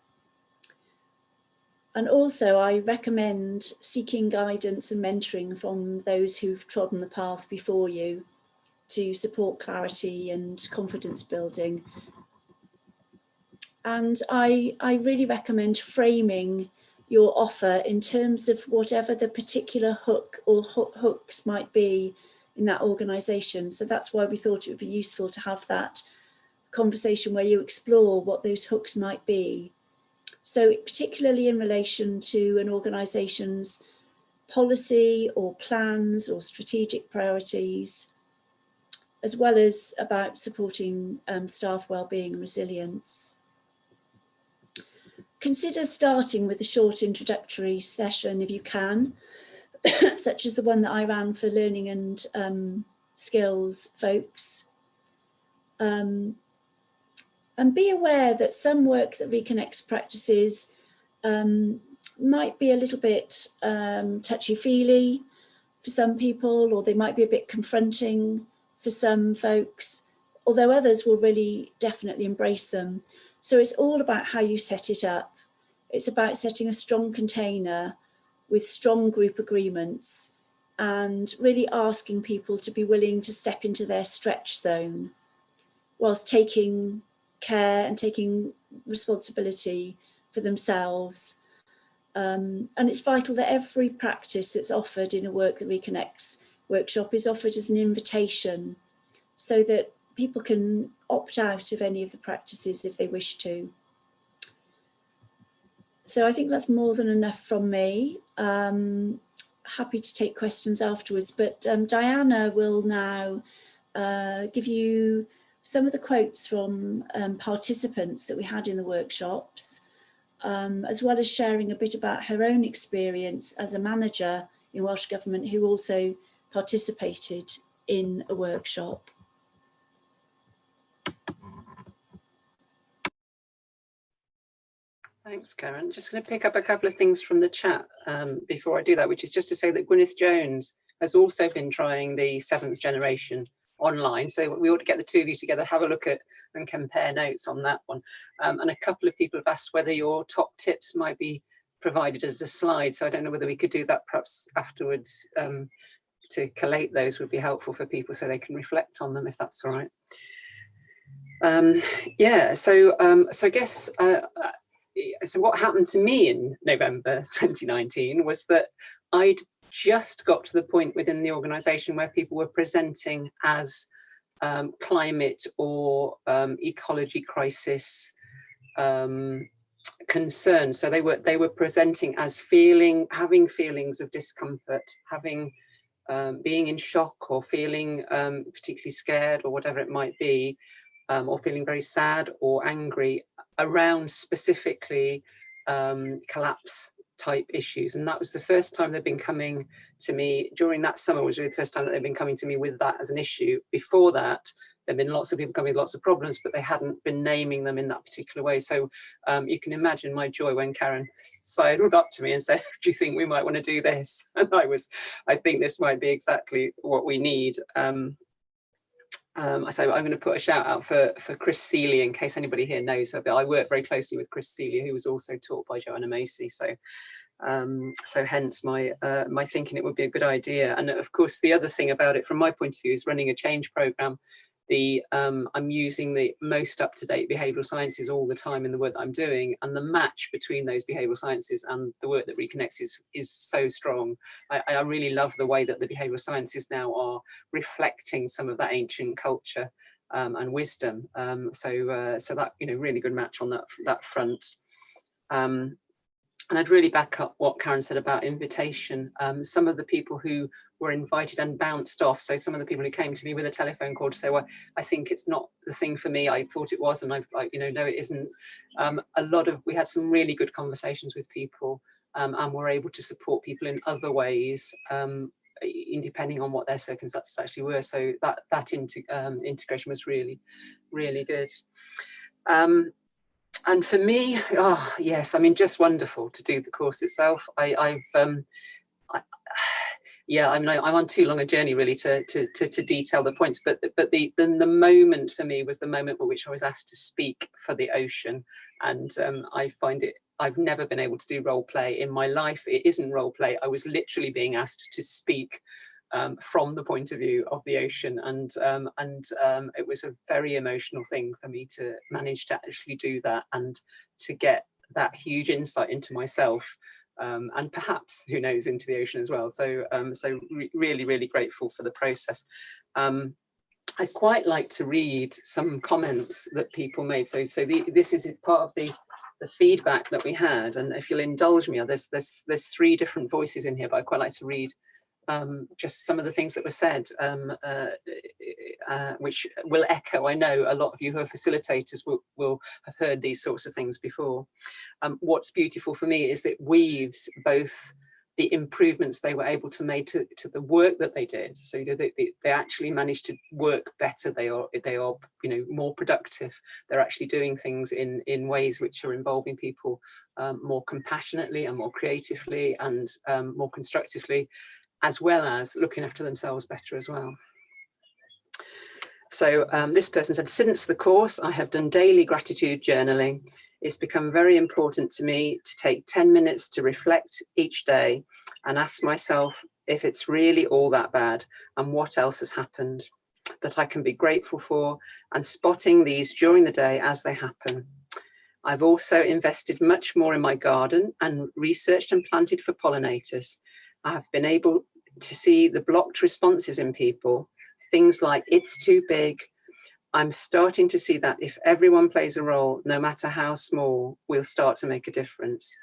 And also I recommend seeking guidance and mentoring from those who've trodden the path before you. to support clarity and confidence building. And I really recommend framing your offer in terms of whatever the particular hook or hooks might be in that organisation. So that's why we thought it would be useful to have that conversation where you explore what those hooks might be. So particularly in relation to an organisation's policy or plans or strategic priorities, as well as about supporting staff wellbeing and resilience. Consider starting with a short introductory session if you can, such as the one that I ran for learning and skills folks. And be aware that some work that Reconnects practices might be a little bit touchy-feely for some people, or they might be a bit confronting for some folks, although others will really definitely embrace them. So it's all about how you set it up. It's about setting a strong container with strong group agreements and really asking people to be willing to step into their stretch zone whilst taking care and taking responsibility for themselves. And it's vital that every practice that's offered in a Work That Reconnects workshop is offered as an invitation so that people can opt out of any of the practices if they wish to. So I think that's more than enough from me. Happy to take questions afterwards, but Diana will now give you some of the quotes from participants that we had in the workshops, as well as sharing a bit about her own experience as a manager in Welsh Government who also participated in a workshop. Thanks, Karen. Just going to pick up a couple of things from the chat before I do that, which is just to say that Gwyneth Jones has also been trying the 7th generation online. So we ought to get the two of you together, have a look at and compare notes on that one. And a couple of people have asked whether your top tips might be provided as a slide. So I don't know whether we could do that perhaps afterwards to collate those would be helpful for people so they can reflect on them, if that's all right. Yeah, so I guess so what happened to me in November 2019 was that I'd just got to the point within the organisation where people were presenting as climate or ecology crisis concerns. So they were presenting as having feelings of discomfort, having being in shock or feeling particularly scared or whatever it might be, or feeling very sad or angry around specifically collapse type issues. And that was the first time they've been coming to me during that summer, was really the first time that they've been coming to me with that as an issue. Before that, there've been lots of people coming with lots of problems, but they hadn't been naming them in that particular way. So you can imagine my joy when Karen sidled up to me and said, do you think we might want to do this? And I think this might be exactly what we need. I say I'm going to put a shout out for Chris Seeley in case anybody here knows her, but I work very closely with Chris Seeley, who was also taught by Joanna Macy. So hence my my thinking it would be a good idea. And of course, the other thing about it from my point of view is running a change program. I'm using the most up-to-date behavioural sciences all the time in the work that I'm doing, and the match between those behavioural sciences and the work that Reconnects is so strong. I really love the way that the behavioural sciences now are reflecting some of that ancient culture and wisdom. So that, you know, really good match on that front. And I'd really back up what Karen said about invitation. Some of the people who were invited and bounced off, so some of the people who came to me with a telephone call to say, well, I think it's not the thing for me, I thought it was, and I you know, no, it isn't. We had some really good conversations with people, and were able to support people in other ways, depending on what their circumstances actually were. So that integration was really, really good. And for me, oh yes, I mean, just wonderful to do the course itself. Yeah, I mean, I'm on too long a journey really to detail the points, but the moment for me was the moment at which I was asked to speak for the ocean, and I find it. I've never been able to do role play in my life. It isn't role play. I was literally being asked to speak from the point of view of the ocean, and it was a very emotional thing for me to manage to actually do that and to get that huge insight into myself, and perhaps, who knows, into the ocean as well. So really, really grateful for the process. I'd quite like to read some comments that people made. This is part of the feedback that we had, and if you'll indulge me, there's 3 different voices in here, but I'd quite like to read just some of the things that were said, which will echo. I know a lot of you who are facilitators will have heard these sorts of things before. What's beautiful for me is it weaves both the improvements they were able to make to the work that they did. So they actually managed to work better. They are more productive. They're actually doing things in ways which are involving people more compassionately and more creatively and more constructively, as well as looking after themselves better as well. So this person said, since the course, I have done daily gratitude journaling. It's become very important to me to take 10 minutes to reflect each day and ask myself if it's really all that bad and what else has happened that I can be grateful for, and spotting these during the day as they happen. I've also invested much more in my garden and researched and planted for pollinators. I have been able to see the blocked responses in people, things like it's too big. I'm starting to see that if everyone plays a role, no matter how small, we'll start to make a difference.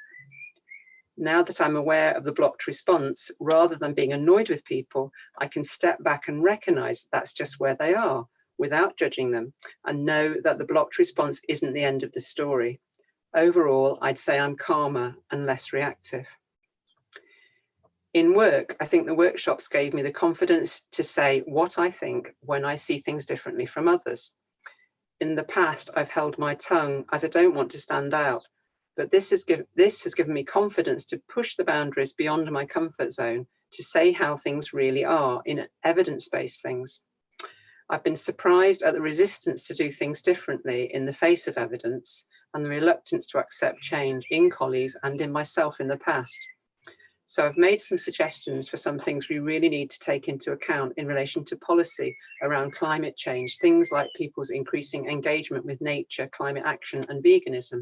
Now that I'm aware of the blocked response, rather than being annoyed with people, I can step back and recognize that's just where they are without judging them, and know that the blocked response isn't the end of the story. Overall, I'd say I'm calmer and less reactive. In work, I think the workshops gave me the confidence to say what I think when I see things differently from others. In the past, I've held my tongue as I don't want to stand out, but this has given me confidence to push the boundaries beyond my comfort zone, to say how things really are in evidence-based things. I've been surprised at the resistance to do things differently in the face of evidence, and the reluctance to accept change in colleagues and in myself in the past. So I've made some suggestions for some things we really need to take into account in relation to policy around climate change, things like people's increasing engagement with nature, climate action, and veganism.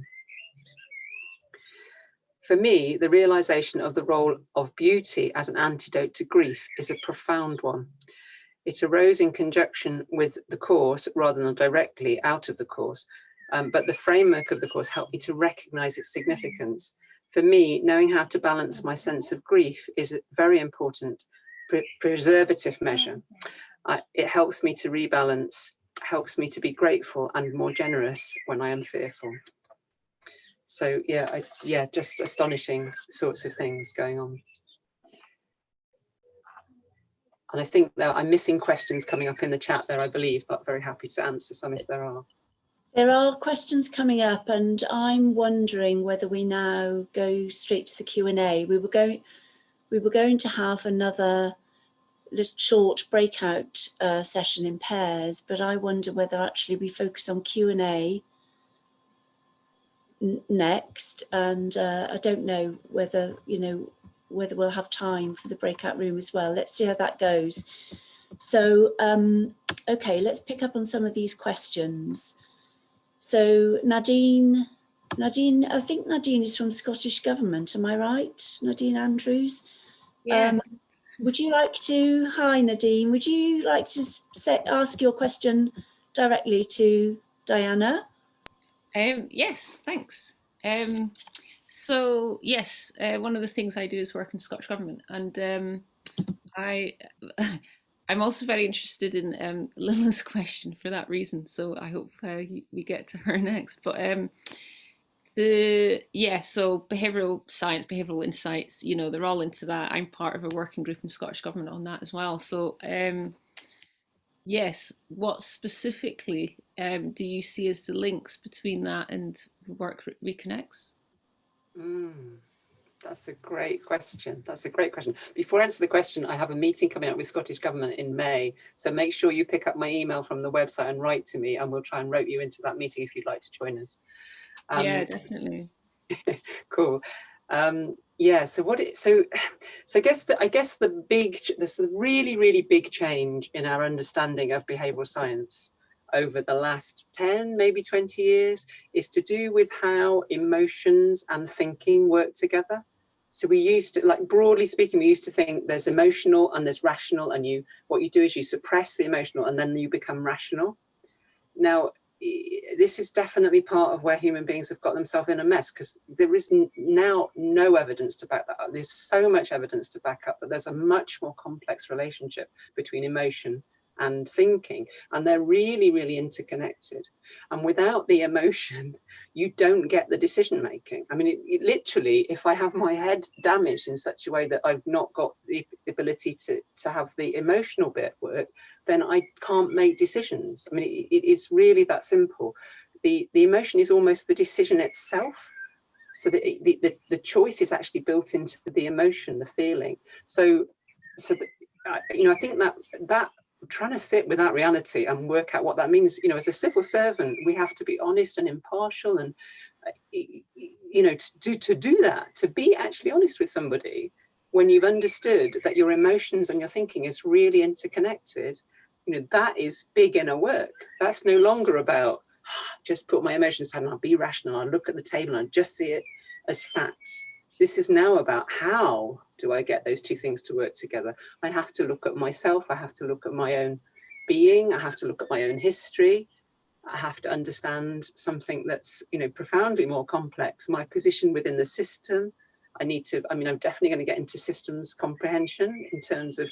For me, the realization of the role of beauty as an antidote to grief is a profound one. It arose in conjunction with the course rather than directly out of the course, but the framework of the course helped me to recognize its significance. For me, knowing how to balance my sense of grief is a very important preservative measure. It helps me to rebalance, helps me to be grateful and more generous when I am fearful. So yeah, just astonishing sorts of things going on. And I think that I'm missing questions coming up in the chat there, I believe, but very happy to answer some if there are. There are questions coming up, and I'm wondering whether we now go straight to the Q&A. We were going to have another little short breakout session in pairs, but I wonder whether actually we focus on Q&A next, and I don't know whether whether we'll have time for the breakout room as well. Let's see how that goes. So okay, let's pick up on some of these questions. So Nadine, I think Nadine is from Scottish Government, am I right? Nadine Andrews? Yeah. Would you like to, hi Nadine, would you like to ask your question directly to Diana? Yes, thanks. So yes, one of the things I do is work in Scottish Government, and I'm also very interested in Lila's question for that reason. So I hope we get to her next. But so behavioural science, behavioural insights, they're all into that. I'm part of a working group in Scottish Government on that as well. So yes, what specifically do you see as the links between that and the work Reconnects? That's a great question. That's a great question. Before I answer the question, I have a meeting coming up with Scottish Government in May. So make sure you pick up my email from the website and write to me, and we'll try and rope you into that meeting if you'd like to join us. Yeah, definitely. Cool. Yeah. So I guess the really big change in our understanding of behavioural science over the last 10, maybe 20 years is to do with how emotions and thinking work together. So we used to, like, broadly speaking, we used to think there's emotional and there's rational, and what you do is you suppress the emotional and then you become rational. Now, this is definitely part of where human beings have got themselves in a mess, because there is now no evidence to back that up. There's so much evidence to back up that there's a much more complex relationship between emotion and thinking, and they're really interconnected. And without the emotion, you don't get the decision making. I mean, it literally, if I have my head damaged in such a way that I've not got the ability to have the emotional bit work, then I can't make decisions. I mean, it is really that simple. The emotion is almost the decision itself. So the choice is actually built into the emotion, the feeling. So I think that trying to sit with that reality and work out what that means, as a civil servant, we have to be honest and impartial, and to do that, to be actually honest with somebody when you've understood that your emotions and your thinking is really interconnected. That is big inner work. That's no longer about just put my emotions aside and I'll be rational, I'll look at the table and just see it as facts. This is now about, how do I get those two things to work together? I have to look at myself, I have to look at my own being, I have to look at my own history, I have to understand something that's profoundly more complex, my position within the system. I'm definitely going to get into systems comprehension in terms of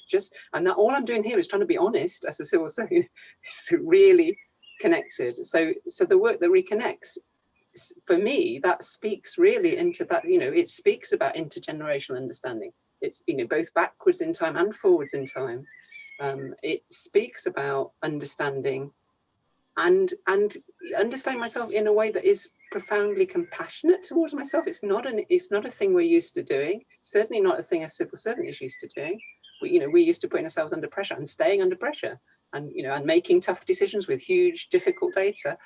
and that all I'm doing here is trying to be honest as a civil servant. It's really connected. So the work that Reconnects, for me, that speaks really into that, it speaks about intergenerational understanding. It's, both backwards in time and forwards in time. It speaks about understanding and understanding myself in a way that is profoundly compassionate towards myself. It's not a thing we're used to doing. Certainly not a thing a civil servant is used to doing. We're used to putting ourselves under pressure and staying under pressure, and and making tough decisions with huge, difficult data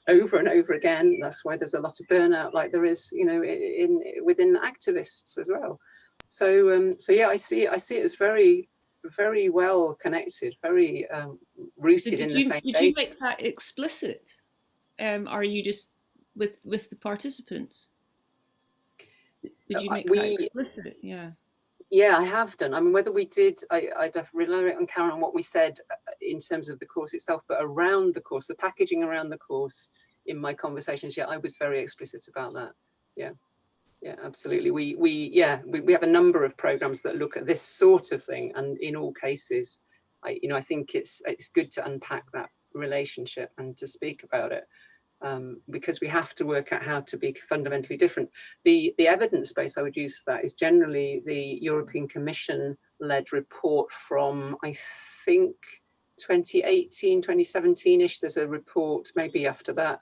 over and over again. That's why there's a lot of burnout, like there is, within activists as well. So yeah, I see it as very, very well connected, very rooted in the same data. Did you make that explicit? Are you just with the participants? Did you make that explicit? Yeah, I have done. I mean, whether we did, I'd have to rely on Karen on what we said in terms of the course itself, but around the course, the packaging around the course in my conversations, I was very explicit about that. Yeah, absolutely. We have a number of programs that look at this sort of thing, and in all cases, I think it's good to unpack that relationship and to speak about it. Because we have to work out how to be fundamentally different. The evidence base I would use for that is generally the European Commission led report from, I think, 2018, 2017-ish. There's a report maybe after that,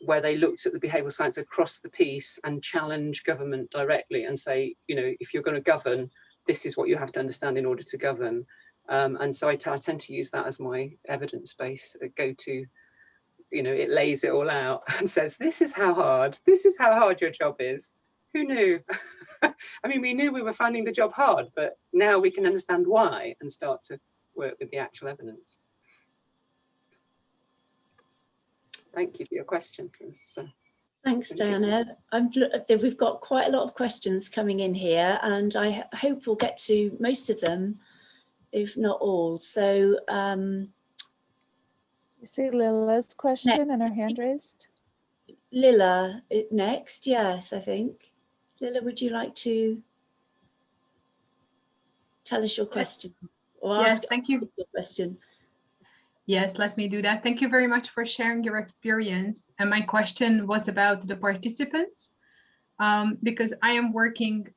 where they looked at the behavioural science across the piece and challenge government directly and say, if you're going to govern, this is what you have to understand in order to govern. And so I tend to use that as my evidence base, go-to. It lays it all out and says, this is how hard your job is. Who knew? I mean, we knew we were finding the job hard, but now we can understand why and start to work with the actual evidence. Thank you for your question. Thanks, Diana. We've got quite a lot of questions coming in here, and I hope we'll get to most of them, if not all. So, you see Lila's question and her hand raised? Lila, next. Yes, I think. Lila, would you like to tell us your question? Or yes, ask thank you. Your question. Yes, let me do that. Thank you very much for sharing your experience. And my question was about the participants, because I am working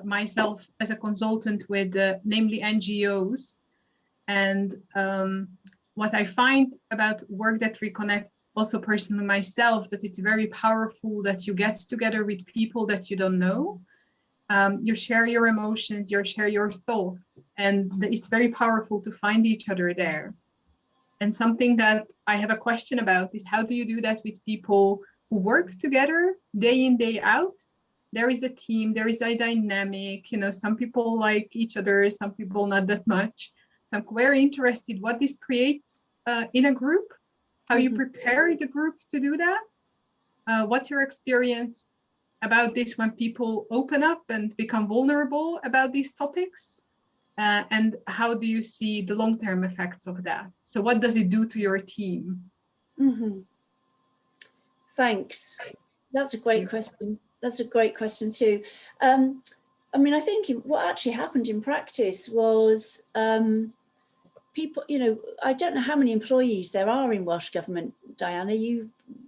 myself as a consultant with namely NGOs. And what I find about work that reconnects, also personally myself, that it's very powerful that you get together with people that you don't know. You share your emotions, you share your thoughts, and it's very powerful to find each other there. And something that I have a question about is, how do you do that with people who work together day in, day out, there is a team, there is a dynamic, you know, some people like each other, some people not that much. So I'm very interested what this creates in a group, how you prepare the group to do that. What's your experience about this when people open up and become vulnerable about these topics? And how do you see the long-term effects of that? So what does it do to your team? Thanks. That's a great question. That's a great question too. I mean, I think what actually happened in practice was people, you know, I don't know how many employees there are in Welsh Government, Diana,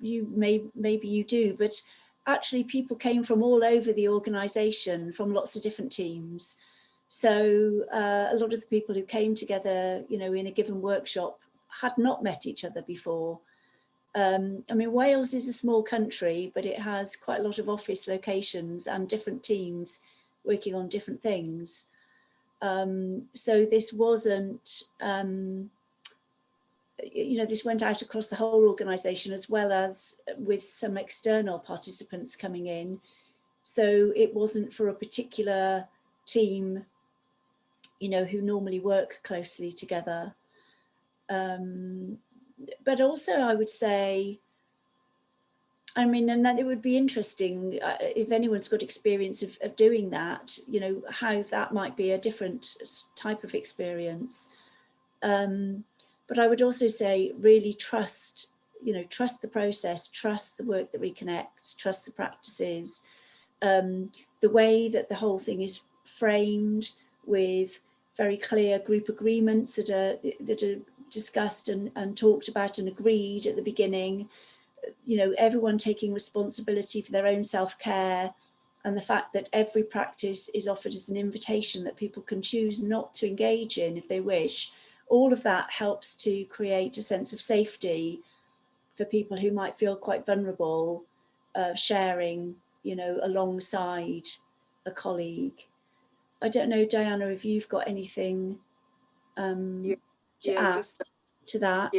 maybe you do, but actually people came from all over the organisation, from lots of different teams. So a lot of the people who came together, you know, in a given workshop had not met each other before. I mean, Wales is a small country, but it has quite a lot of office locations and different teams working on different things. So this wasn't, you know, this went out across the whole organisation as well as with some external participants coming in. So it wasn't for a particular team, you know, who normally work closely together. But also I would say, I mean, and then it would be interesting if anyone's got experience of doing that, you know, how that might be a different type of experience. But I would also say really trust, you know, trust the process, trust the work that reconnects, trust the practices, the way that the whole thing is framed with very clear group agreements that are discussed and talked about and agreed at the beginning, you know, everyone taking responsibility for their own self-care, and the fact that every practice is offered as an invitation that people can choose not to engage in if they wish. All of that helps to create a sense of safety for people who might feel quite vulnerable, sharing, you know, alongside a colleague. I don't know, Diana, if you've got anything to add to that.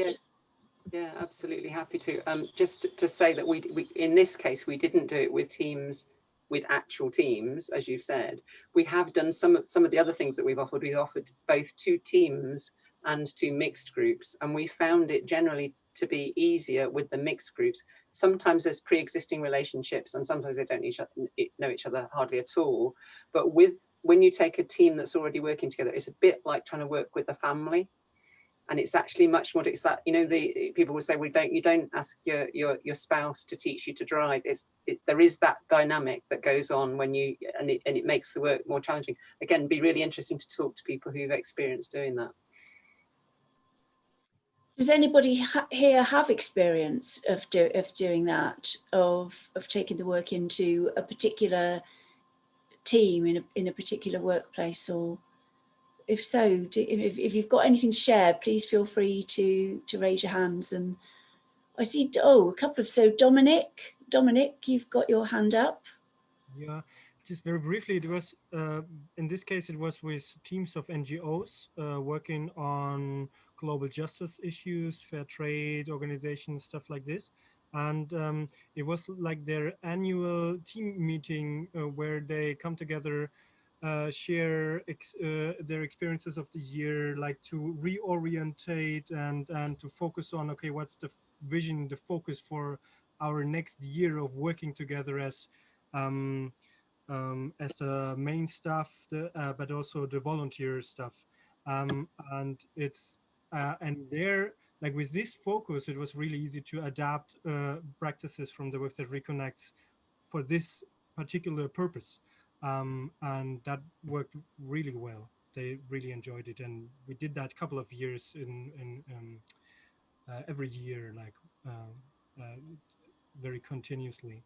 Yeah, absolutely happy to. Just to say that we in this case we didn't do it with teams, with actual teams, as you've said. We have done some of the other things that we've offered. We've offered both to teams and to mixed groups, and we found it generally to be easier with the mixed groups. Sometimes there's pre-existing relationships, and sometimes they don't know each other hardly at all. But when you take a team that's already working together, it's a bit like trying to work with a family. And it's actually much more, it's that, you know, the people will say, well, you don't ask your spouse to teach you to drive. There is that dynamic that goes on when you, and it makes the work more challenging. Again, be really interesting to talk to people who've experienced doing that. Does anybody here have experience of doing that, of taking the work into a particular team in a particular workplace? Or if so, if you've got anything to share, please feel free to raise your hands. And I see, a couple of, so Dominic, you've got your hand up. Yeah, just very briefly, it was, in this case, it was with teams of NGOs working on global justice issues, fair trade organizations, stuff like this. And it was like their annual team meeting where they come together, share their experiences of the year, like to reorientate and to focus on, okay, what's the vision, the focus for our next year of working together as the main staff, but also the volunteer stuff. And it's and there, like with this focus, it was really easy to adapt practices from the work that Reconnects for this particular purpose. And that worked really well. They really enjoyed it, and we did that a couple of years in every year, like very continuously.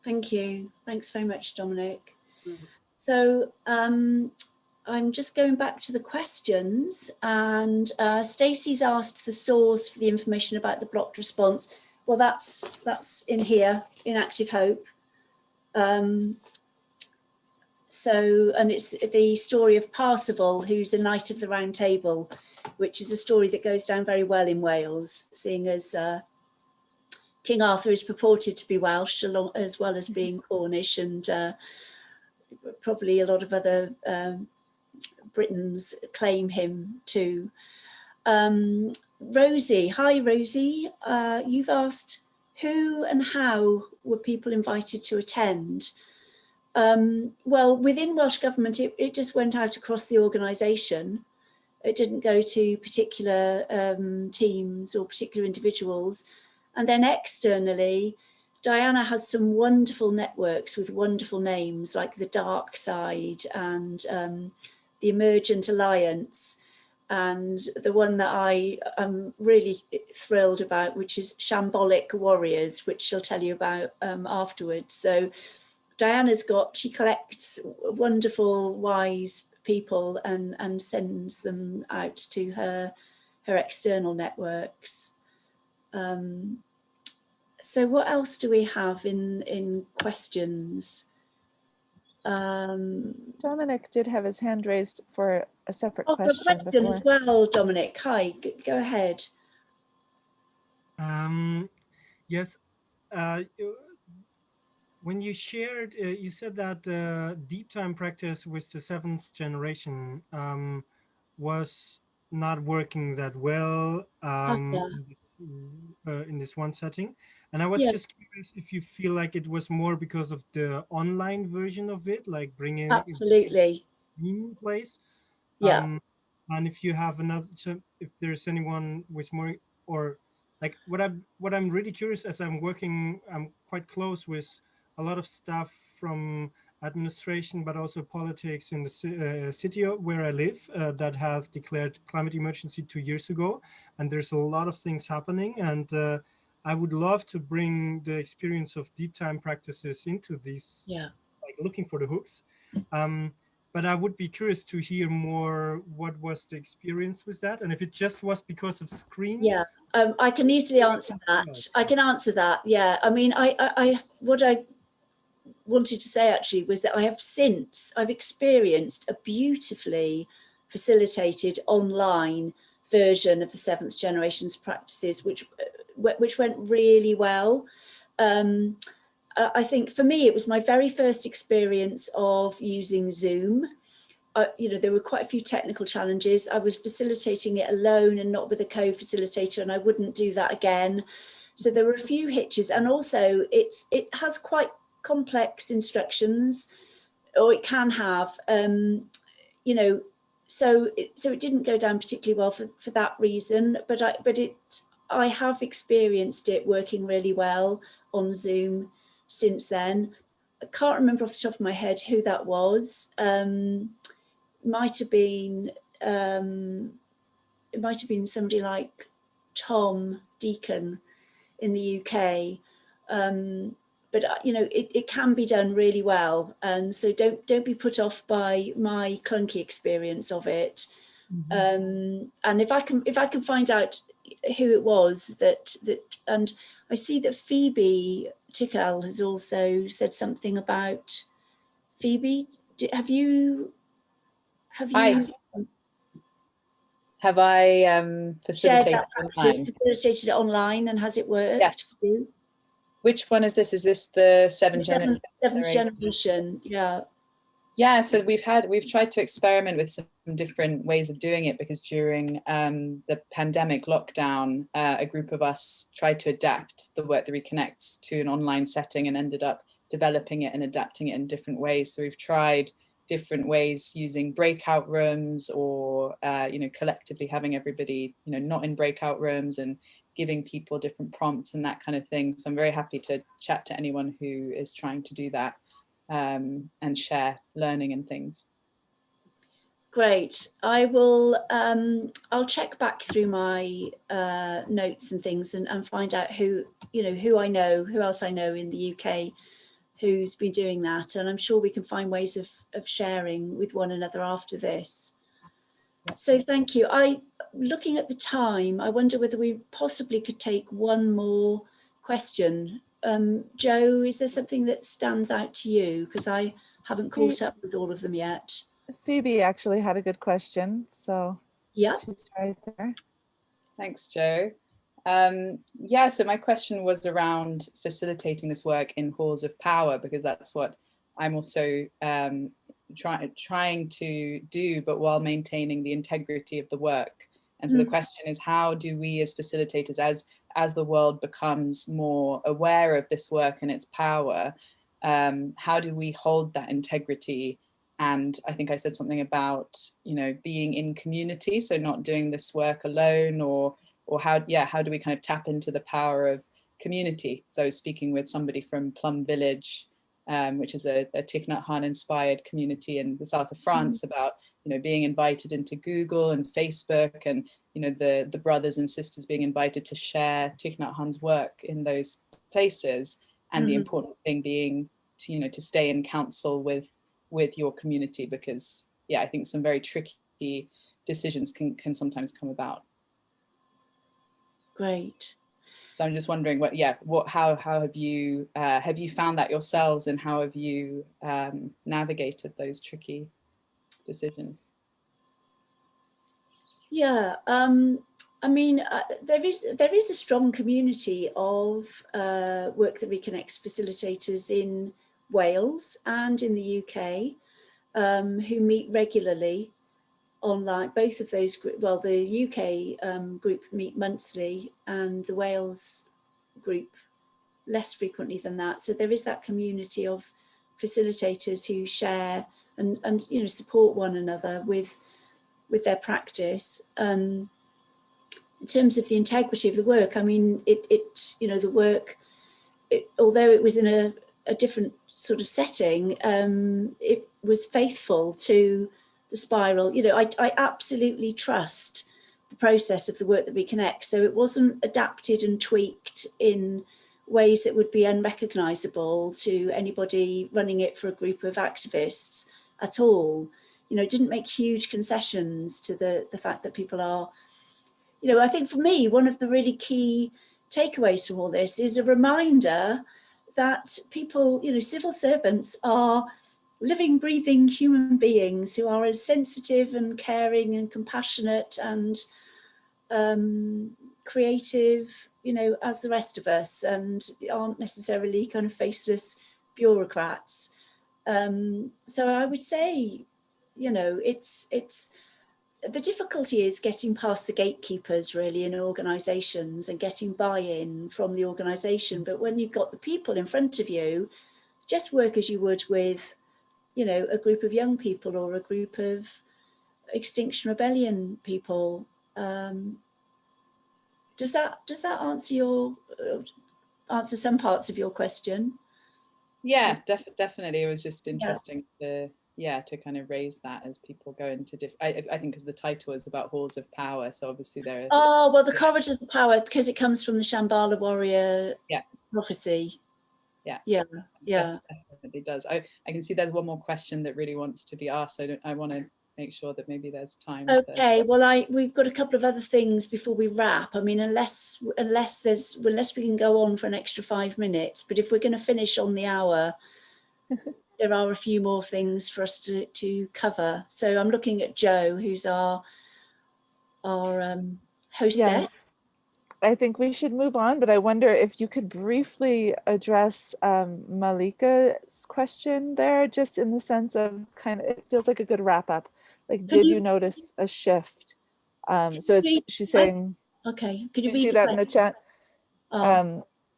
Thank you. Thanks very much, Dominic. So I'm just going back to the questions, and Stacey's asked the source for the information about the blocked response. Well, that's in here, in Active Hope. So, and it's the story of Parsival, who's a Knight of the Round Table, which is a story that goes down very well in Wales, seeing as King Arthur is purported to be Welsh, as well as being Cornish, and probably a lot of other Britons claim him too. Rosie, hi Rosie, you've asked who and how were people invited to attend? Well, within Welsh Government, it just went out across the organisation. It didn't go to particular teams or particular individuals. And then externally, Diana has some wonderful networks with wonderful names like the Dark Side and the Emergent Alliance, and the one that I am really thrilled about, which is Shambolic Warriors, which she'll tell you about afterwards. So she collects wonderful, wise people and sends them out to her external networks. So what else do we have in questions? Dominic did have his hand raised for a separate question before. As well, Dominic. Hi, go ahead. Yes. When you shared, you said that deep time practice with the 7th generation was not working that well in this one setting. And I was just curious if you feel like it was more because of the online version of it, like bringing absolutely in place. Yeah. And if you have another, so if there's anyone with more, or like what I'm really curious, as I'm quite close with a lot of staff from administration, but also politics in the city where I live that has declared climate emergency 2 years ago. And there's a lot of things happening. And I would love to bring the experience of deep time practices into these, like looking for the hooks. But I would be curious to hear more, what was the experience with that? And if it just was because of screen? Yeah, I can easily answer that. I can answer that, yeah. I mean, what I wanted to say actually was that I've experienced a beautifully facilitated online version of the 7th generation's practices, which went really well. I think for me, it was my very first experience of using Zoom. There were quite a few technical challenges. I was facilitating it alone and not with a co-facilitator, and I wouldn't do that again. So there were a few hitches, and also it has quite complex instructions, or it can have, so it didn't go down particularly well for that reason. But I have experienced it working really well on Zoom since then. I can't remember off the top of my head who that was. Might have been somebody like Tom Deacon in the UK, but it can be done really well, and so don't be put off by my clunky experience of it. And if I can find out who it was that and I see that Phoebe Tickell has also said something about Phoebe. Have you facilitated facilitated it online, and has it worked for you? Which one is this? Is this the seventh generation? Yeah, so we've tried to experiment with some different ways of doing it, because during the pandemic lockdown, a group of us tried to adapt the work that Reconnects to an online setting and ended up developing it and adapting it in different ways. So we've tried different ways using breakout rooms, or collectively having everybody not in breakout rooms and giving people different prompts and that kind of thing. So I'm very happy to chat to anyone who is trying to do that and share learning and things. Great. I will I'll check back through my notes and things and find out who else I know in the UK who's been doing that, and I'm sure we can find ways of sharing with one another after this. So thank you. Looking at the time, I wonder whether we possibly could take one more question. Jo, is there something that stands out to you? Because I haven't caught up with all of them yet. Phoebe actually had a good question, so yeah, she's right there. Thanks, Jo. Yeah, so my question was around facilitating this work in halls of power, because that's what I'm also trying to do, but while maintaining the integrity of the work. And so the question is, how do we as facilitators, as the world becomes more aware of this work and its power, how do we hold that integrity? And I think I said something about, being in community, so not doing this work alone, or how do we kind of tap into the power of community? So I was speaking with somebody from Plum Village, which is a Thich Nhat Hanh inspired community in the south of France, about being invited into Google and Facebook, and the brothers and sisters being invited to share Thich Nhat Hanh's work in those places, and the important thing being to stay in counsel with your community, because I think some very tricky decisions can sometimes come about. Great. So I'm just wondering how have you found that yourselves, and how have you navigated those tricky decisions? Yeah, I mean, there is a strong community of work that Reconnects facilitators in Wales and in the UK who meet regularly online. Both of those groups, well, the UK group meet monthly, and the Wales group less frequently than that. So there is that community of facilitators who share and support one another with their practice. In terms of the integrity of the work, I mean, the work, although it was in a different sort of setting, it was faithful to the spiral. I absolutely trust the process of the work that Reconnects. So it wasn't adapted and tweaked in ways that would be unrecognisable to anybody running it for a group of activists at all. It didn't make huge concessions to the fact that people are, I think for me, one of the really key takeaways from all this is a reminder that people, civil servants are living, breathing human beings who are as sensitive and caring and compassionate and creative, as the rest of us, and aren't necessarily kind of faceless bureaucrats. So I would say, it's the difficulty is getting past the gatekeepers really in organisations and getting buy-in from the organisation. But when you've got the people in front of you, just work as you would with, a group of young people or a group of Extinction Rebellion people. Does that answer some parts of your question? Yeah, definitely. It was just interesting to kind of raise that as people go into I think because the title is about halls of power, so obviously there are the corridors of power, because it comes from the Shambhala warrior prophecy. Yeah definitely does. I can see there's one more question that really wants to be asked, so I want to make sure that maybe there's time. Okay, well, we've got a couple of other things before we wrap. I mean, unless we can go on for an extra 5 minutes, but if we're going to finish on the hour, there are a few more things for us to cover. So I'm looking at Jo, who's our hostess. Yes. I think we should move on, but I wonder if you could briefly address Malika's question there, just in the sense of it feels like a good wrap up. Like, did you notice a shift? So she's saying, okay, could you see that in the chat?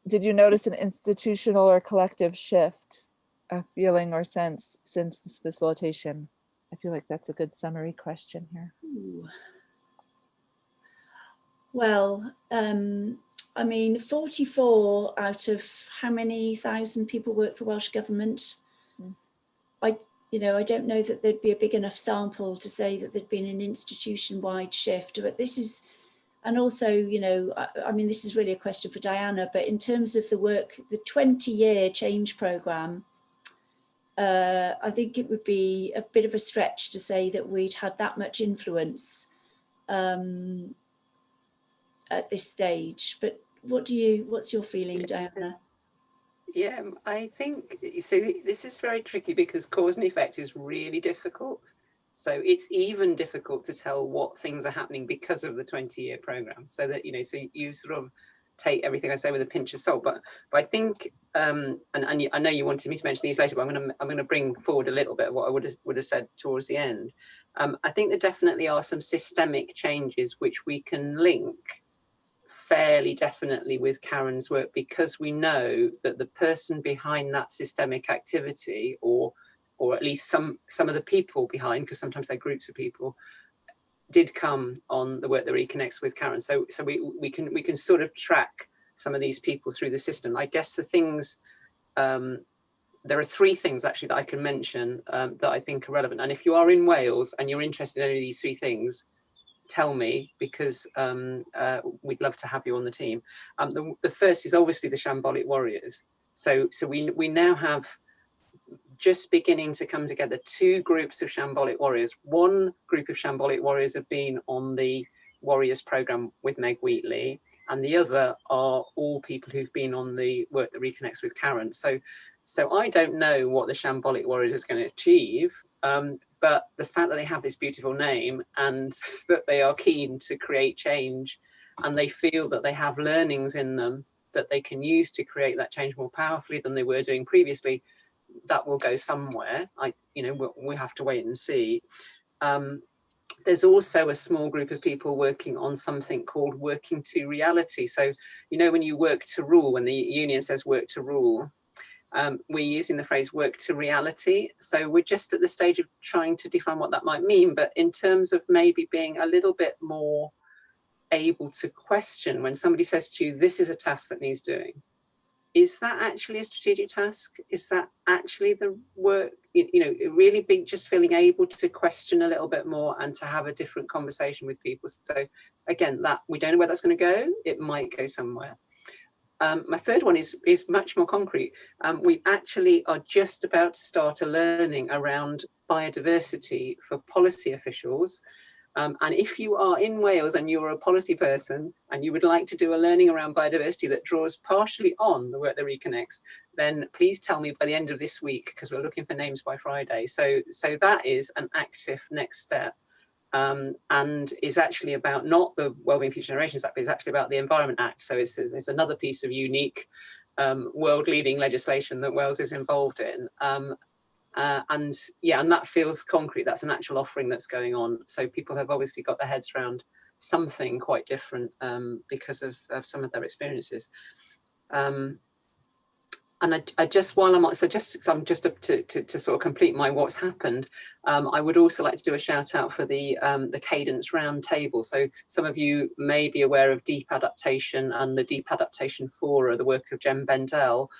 Did you notice an institutional or collective shift, a feeling or sense since this facilitation? I feel like that's a good summary question here. Ooh. Well, I mean, 44 out of how many thousand people work for Welsh Government? I don't know that there'd be a big enough sample to say that there'd been an institution-wide shift, but this is, and also, I mean, this is really a question for Diana, but in terms of the work, the 20-year change programme, I think it would be a bit of a stretch to say that we'd had that much influence at this stage. But what's your feeling, Diana? Yeah, I think, so this is very tricky because cause and effect is really difficult. So it's even difficult to tell what things are happening because of the 20-year program. So that, you know, so you sort of take everything I say with a pinch of salt. But I think, and I know you wanted me to mention these later, but I'm gonna bring forward a little bit of what I would have said towards the end. I think there definitely are some systemic changes which we can link fairly definitely with Karen's work, because we know that the person behind that systemic activity, or at least some of the people behind, because sometimes they're groups of people, did come on the work that Reconnects with Karen. So we can sort of track some of these people through the system. I guess the things, there are 3 things actually that I can mention that I think are relevant. And if you are in Wales and you're interested in any of these 3 things, tell me, because we'd love to have you on the team. The first is obviously the Shambolic Warriors. So we now have, just beginning to come together, 2 groups of Shambolic Warriors. One group of Shambolic Warriors have been on the Warriors program with Meg Wheatley, and the other are all people who've been on the work that Reconnects with Karen. So I don't know what the Shambolic Warriors is going to achieve, but the fact that they have this beautiful name and that they are keen to create change, and they feel that they have learnings in them that they can use to create that change more powerfully than they were doing previously, that will go somewhere. We have to wait and see. There's also a small group of people working on something called working to reality. So, you know, when you work to rule, when the union says work to rule, we're using the phrase work to reality. So we're just at the stage of trying to define what that might mean, but in terms of maybe being a little bit more able to question when somebody says to you, this is a task that needs doing. Is that actually a strategic task? Is that actually the work? You know, really being, just feeling able to question a little bit more and to have a different conversation with people. So again, that we don't know where that's going to go. It might go somewhere. My third one is much more concrete. We actually are just about to start a learning around biodiversity for policy officials. And if you are in Wales and you're a policy person and you would like to do a learning around biodiversity that draws partially on the work that Reconnects, then please tell me by the end of this week, because we're looking for names by Friday. So that is an active next step, and is actually about not the Wellbeing Future Generations Act, but it's actually about the Environment Act. So it's another piece of unique world-leading legislation that Wales is involved in. And that feels concrete. That's an actual offering that's going on. So people have obviously got their heads around something quite different because of some of their experiences. And I just, while I'm on, so just to sort of complete my what's happened, I would also like to do a shout out for the Cadence Roundtable. So some of you may be aware of Deep Adaptation and the Deep Adaptation Fora, the work of Jem Bendell.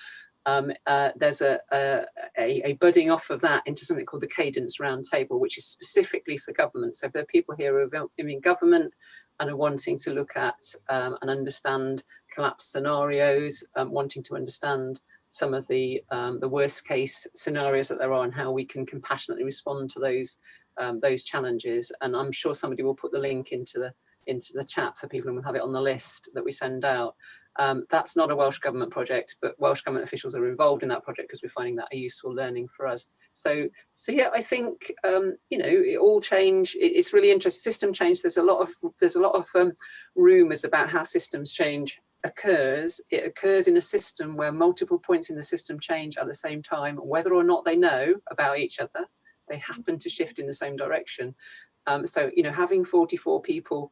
There's a budding off of that into something called the Cadence Roundtable, which is specifically for government. So if there are people here who are in government and are wanting to look at and understand collapse scenarios, wanting to understand some of the worst case scenarios that there are and how we can compassionately respond to those challenges. And I'm sure somebody will put the link into the chat for people, and we'll have it on the list that we send out. That's not a Welsh Government project, but Welsh Government officials are involved in that project because we're finding that a useful learning for us. So yeah, I think it all change. It's really interesting. System change. There's a lot of rumours about how systems change occurs. It occurs in a system where multiple points in the system change at the same time, whether or not they know about each other. They happen to shift in the same direction. So having 44 people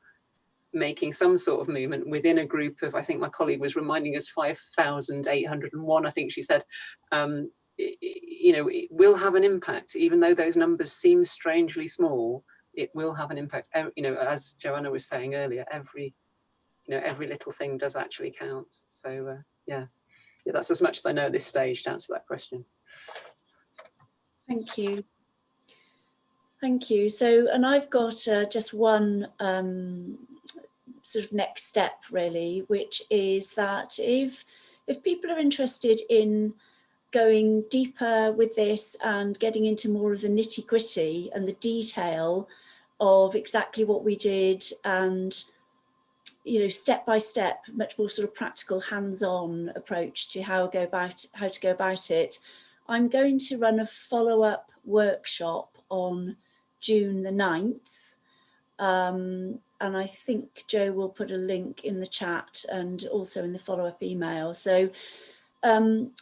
making some sort of movement within a group of, I think my colleague was reminding us, 5,801, I think she said, it will have an impact, even though those numbers seem strangely small. It will have an impact. As Joanna was saying earlier, every little thing does actually count. So yeah, that's as much as I know at this stage to answer that question. Thank you. Thank you. So, and I've got just one sort of next step really, which is that if people are interested in going deeper with this and getting into more of the nitty-gritty and the detail of exactly what we did, and step by step, much more sort of practical, hands-on approach to how to go about it, I'm going to run a follow-up workshop on June the 9th. And I think Joe will put a link in the chat and also in the follow-up email. So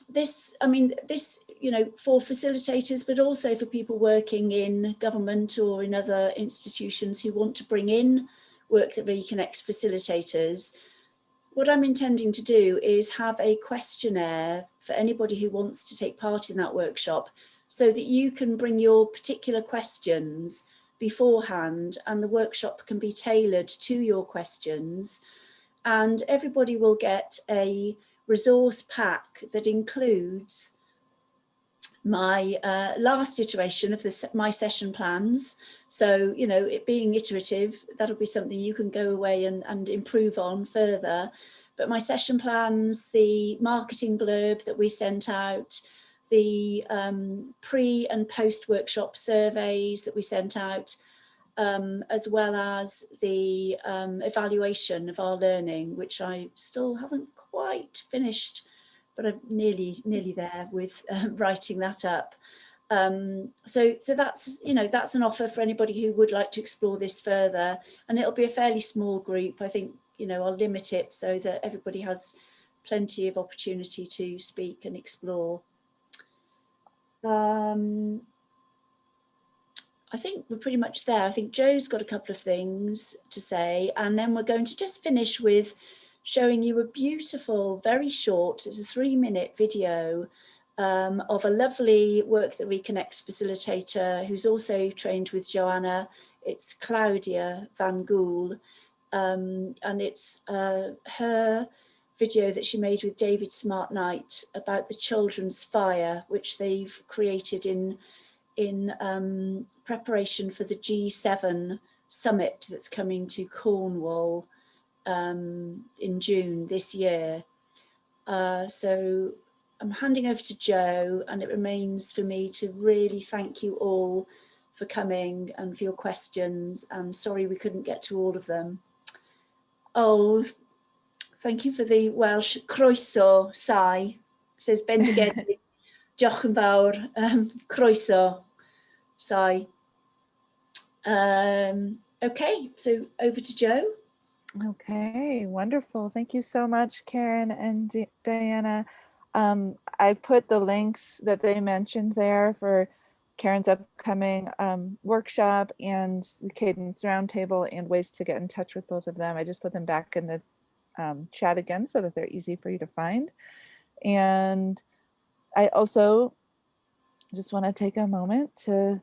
this, you know, for facilitators, but also for people working in government or in other institutions who want to bring in work that reconnects facilitators. What I'm intending to do is have a questionnaire for anybody who wants to take part in that workshop, so that you can bring your particular questions beforehand and the workshop can be tailored to your questions. And everybody will get a resource pack that includes my last iteration of my session plans. So, you know, it being iterative, that'll be something you can go away and improve on further. But my session plans, the marketing blurb that we sent out, the pre and post workshop surveys that we sent out, as well as the evaluation of our learning, which I still haven't quite finished, but I'm nearly there with writing that up. So that's, you know, that's an offer for anybody who would like to explore this further, and it'll be a fairly small group. I think, you know, I'll limit it so that everybody has plenty of opportunity to speak and explore. I think we're pretty much there. I think Joe's got a couple of things to say, and then we're going to just finish with showing you a beautiful, very short, it's a 3-minute video of a lovely Work That Reconnects facilitator who's also trained with Joanna. It's Claudia Van Gool, and it's her video that she made with David Smart Knight about the Children's Fire, which they've created in preparation for the G7 summit that's coming to Cornwall in June this year. So I'm handing over to Joe, and it remains for me to really thank you all for coming and for your questions. And sorry we couldn't get to all of them. Oh, thank you for the Welsh croeso, Sai, says Bendigedig, diolch yn fawr, croeso, Sai. Okay, so over to Joe. Okay, wonderful. Thank you so much, Karen and Diana. I've put the links that they mentioned there for Karen's upcoming workshop and the Cadence Roundtable and ways to get in touch with both of them. I just put them back in the chat again so that they're easy for you to find. And I also just want to take a moment to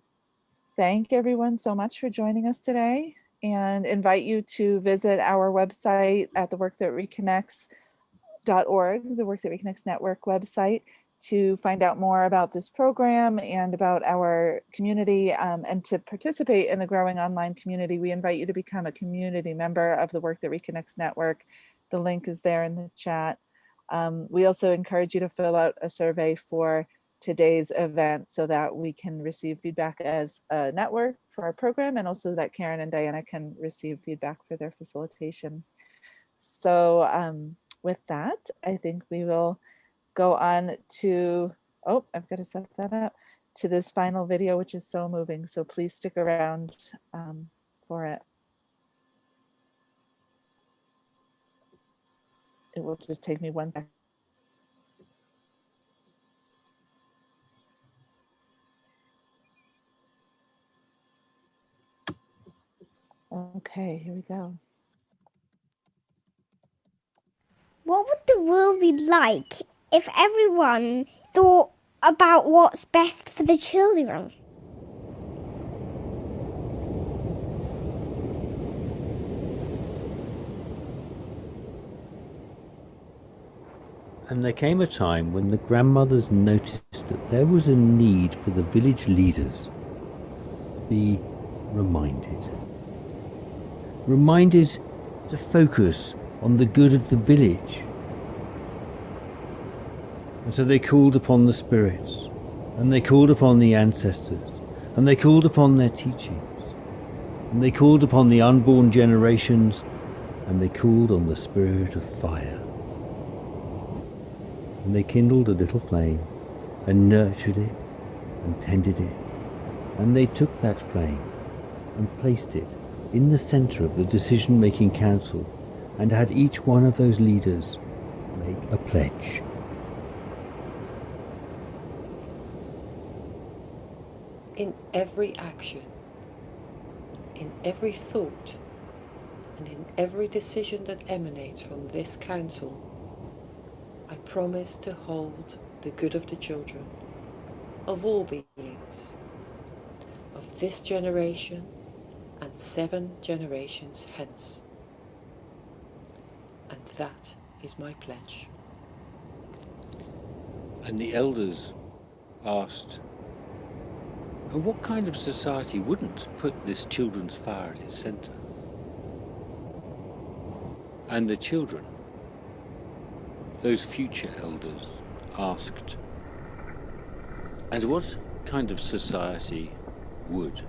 thank everyone so much for joining us today and invite you to visit our website at theworkthatreconnects.org, the Work That Reconnects Network website, to find out more about this program and about our community, and to participate in the growing online community. We invite you to become a community member of the Work That Reconnects Network. The link is there in the chat. We also encourage you to fill out a survey for today's event so that we can receive feedback as a network for our program, and also that Karen and Diana can receive feedback for their facilitation. So with that, I think we will go on to, oh, I've got to set that up, to this final video, which is so moving. So please stick around for it. It will just take me 1 second. Okay, here we go. What would the world be like if everyone thought about what's best for the children? And there came a time when the grandmothers noticed that there was a need for the village leaders to be reminded to focus on the good of the village. And so they called upon the spirits, and they called upon the ancestors, and they called upon their teachings, and they called upon the unborn generations, and they called on the spirit of fire. And they kindled a little flame, and nurtured it, and tended it, and they took that flame, and placed it in the centre of the decision-making council and had each one of those leaders make a pledge. In every action, in every thought, and in every decision that emanates from this council, I promise to hold the good of the children, of all beings, of this generation and 7 generations hence. And that is my pledge. And the elders asked, and what kind of society wouldn't put this children's fire at its centre? And the children, those future elders, asked, and what kind of society would?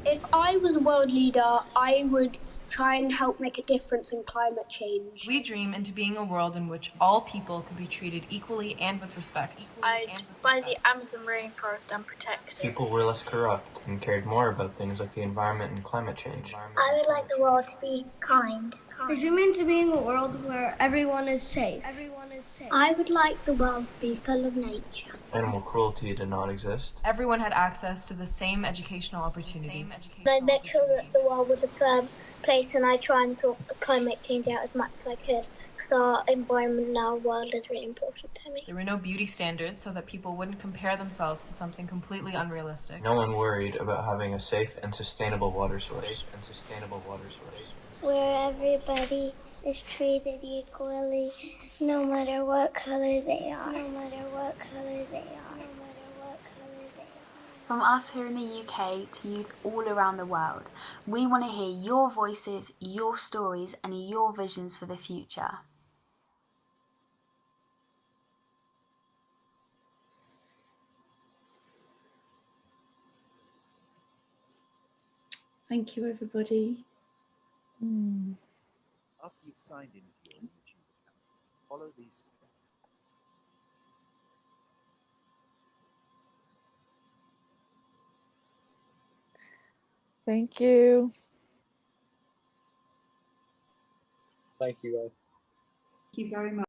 If I was a world leader, I would try and help make a difference in climate change. We dream into being a world in which all people can be treated equally and with respect. I'd buy the Amazon rainforest and protect it. People were less corrupt and cared more about things like the environment and climate change. I would like the world to be kind. I dream into being a world where everyone is safe. I would like the world to be full of nature. Animal cruelty did not exist. Everyone had access to the same educational opportunities. I'd make sure that the world was a fair place, and I try and sort climate change out as much as I could, because our environment and our world is really important to me. There were no beauty standards so that people wouldn't compare themselves to something completely unrealistic. No one worried about having a safe and sustainable water source. Where everybody is treated equally, no matter what color they are. From us here in the UK to youth all around the world, we want to hear your voices, your stories, and your visions for the future. Thank you, everybody. After you've signed into your YouTube account, follow these steps. Thank you. Thank you, guys. Thank you very much.